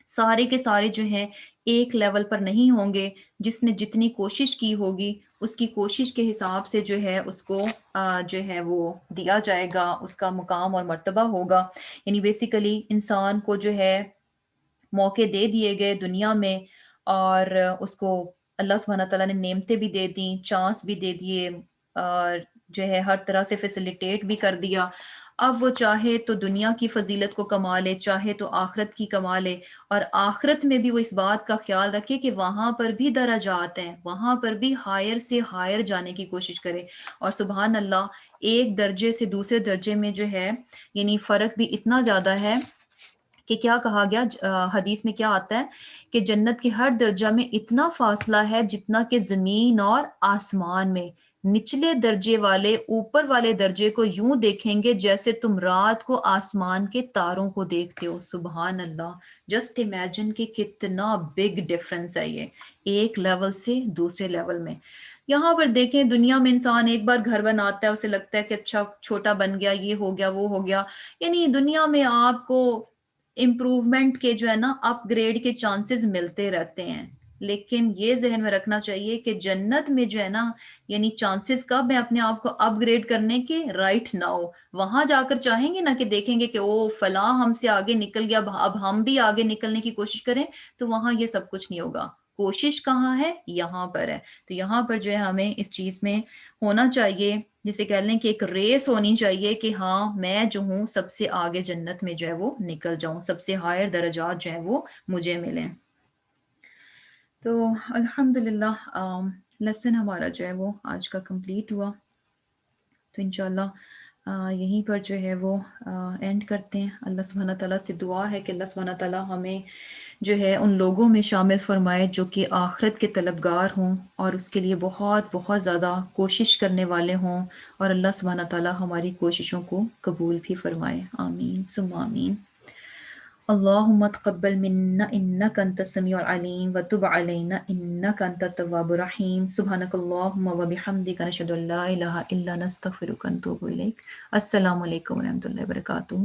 Speaker 1: سارے کے سارے جو ہیں ایک لیول پر نہیں ہوں گے. جس نے جتنی کوشش کی ہوگی اس کی کوشش کے حساب سے جو ہے اس کو جو ہے وہ دیا جائے گا، اس کا مقام اور مرتبہ ہوگا. یعنی بیسیکلی انسان کو جو ہے موقع دے دیے گئے دنیا میں، اور اس کو اللہ سبحانہ تعالیٰ نے نعمتیں بھی دے دیں، چانس بھی دے دیے، اور جو ہے ہر طرح سے فیسیلیٹیٹ بھی کر دیا. اب وہ چاہے تو دنیا کی فضیلت کو کما لے، چاہے تو آخرت کی کما لے. اور آخرت میں بھی وہ اس بات کا خیال رکھے کہ وہاں پر بھی درجات ہیں، وہاں پر بھی ہائر سے ہائر جانے کی کوشش کرے. اور سبحان اللہ، ایک درجے سے دوسرے درجے میں جو ہے یعنی فرق بھی اتنا زیادہ ہے کہ کیا کہا گیا، حدیث میں کیا آتا ہے کہ جنت کے ہر درجہ میں اتنا فاصلہ ہے جتنا کہ زمین اور آسمان میں. نچلے درجے والے اوپر والے درجے کو یوں دیکھیں گے جیسے تم رات کو آسمان کے تاروں کو دیکھتے ہو. سبحان اللہ. جسٹ امیجن کہ کتنا بگ ڈفرنس ہے یہ ایک لیول سے دوسرے لیول میں. یہاں پر دیکھیں دنیا میں انسان ایک بار گھر بناتا ہے، اسے لگتا ہے کہ اچھا چھوٹا بن گیا، یہ ہو گیا وہ ہو گیا. یعنی دنیا میں آپ کو امپروومنٹ کے جو ہے نا اپ گریڈ کے چانسز ملتے رہتے ہیں، لیکن یہ ذہن میں رکھنا چاہیے کہ جنت میں جو ہے نا یعنی چانسز کب ہیں اپنے آپ کو اپ گریڈ کرنے کے؟ Right now. وہاں جا کر چاہیں گے نا کہ دیکھیں گے کہ او فلاں ہم سے آگے نکل گیا، اب ہم بھی آگے نکلنے کی کوشش کریں، تو وہاں یہ سب کچھ نہیں ہوگا. کوشش کہاں ہے؟ یہاں پر ہے. تو یہاں پر جو ہے ہمیں اس چیز میں ہونا چاہیے، جسے کہہ لیں کہ ایک ریس ہونی چاہیے کہ ہاں میں جو ہوں سب سے آگے جنت میں جو ہے وہ نکل جاؤں، سب سے ہائر درجات جو ہے وہ مجھے ملیں. تو الحمدللہ لیسن ہمارا جو ہے وہ آج کا کمپلیٹ ہوا. تو انشاءاللہ یہیں پر جو ہے وہ اینڈ کرتے ہیں. اللہ سبحانہ تعالیٰ سے دعا ہے کہ اللہ سبحانہ تعالیٰ ہمیں جو ہے ان لوگوں میں شامل فرمائے جو کہ آخرت کے طلبگار ہوں اور اس کے لیے بہت بہت زیادہ کوشش کرنے والے ہوں، اور اللہ سبحانہ تعالیٰ ہماری کوششوں کو قبول بھی فرمائے. آمین ثم آمین. اللهم تقبل منا إنك أنت السميع العليم وتب علينا إنك أنت التواب الرحيم. سبحانك اللهم وبحمدك نشهد أن لا إله إلا أنت نستغفرك ونتوب إليك. السلام عليكم ورحمة الله وبركاته.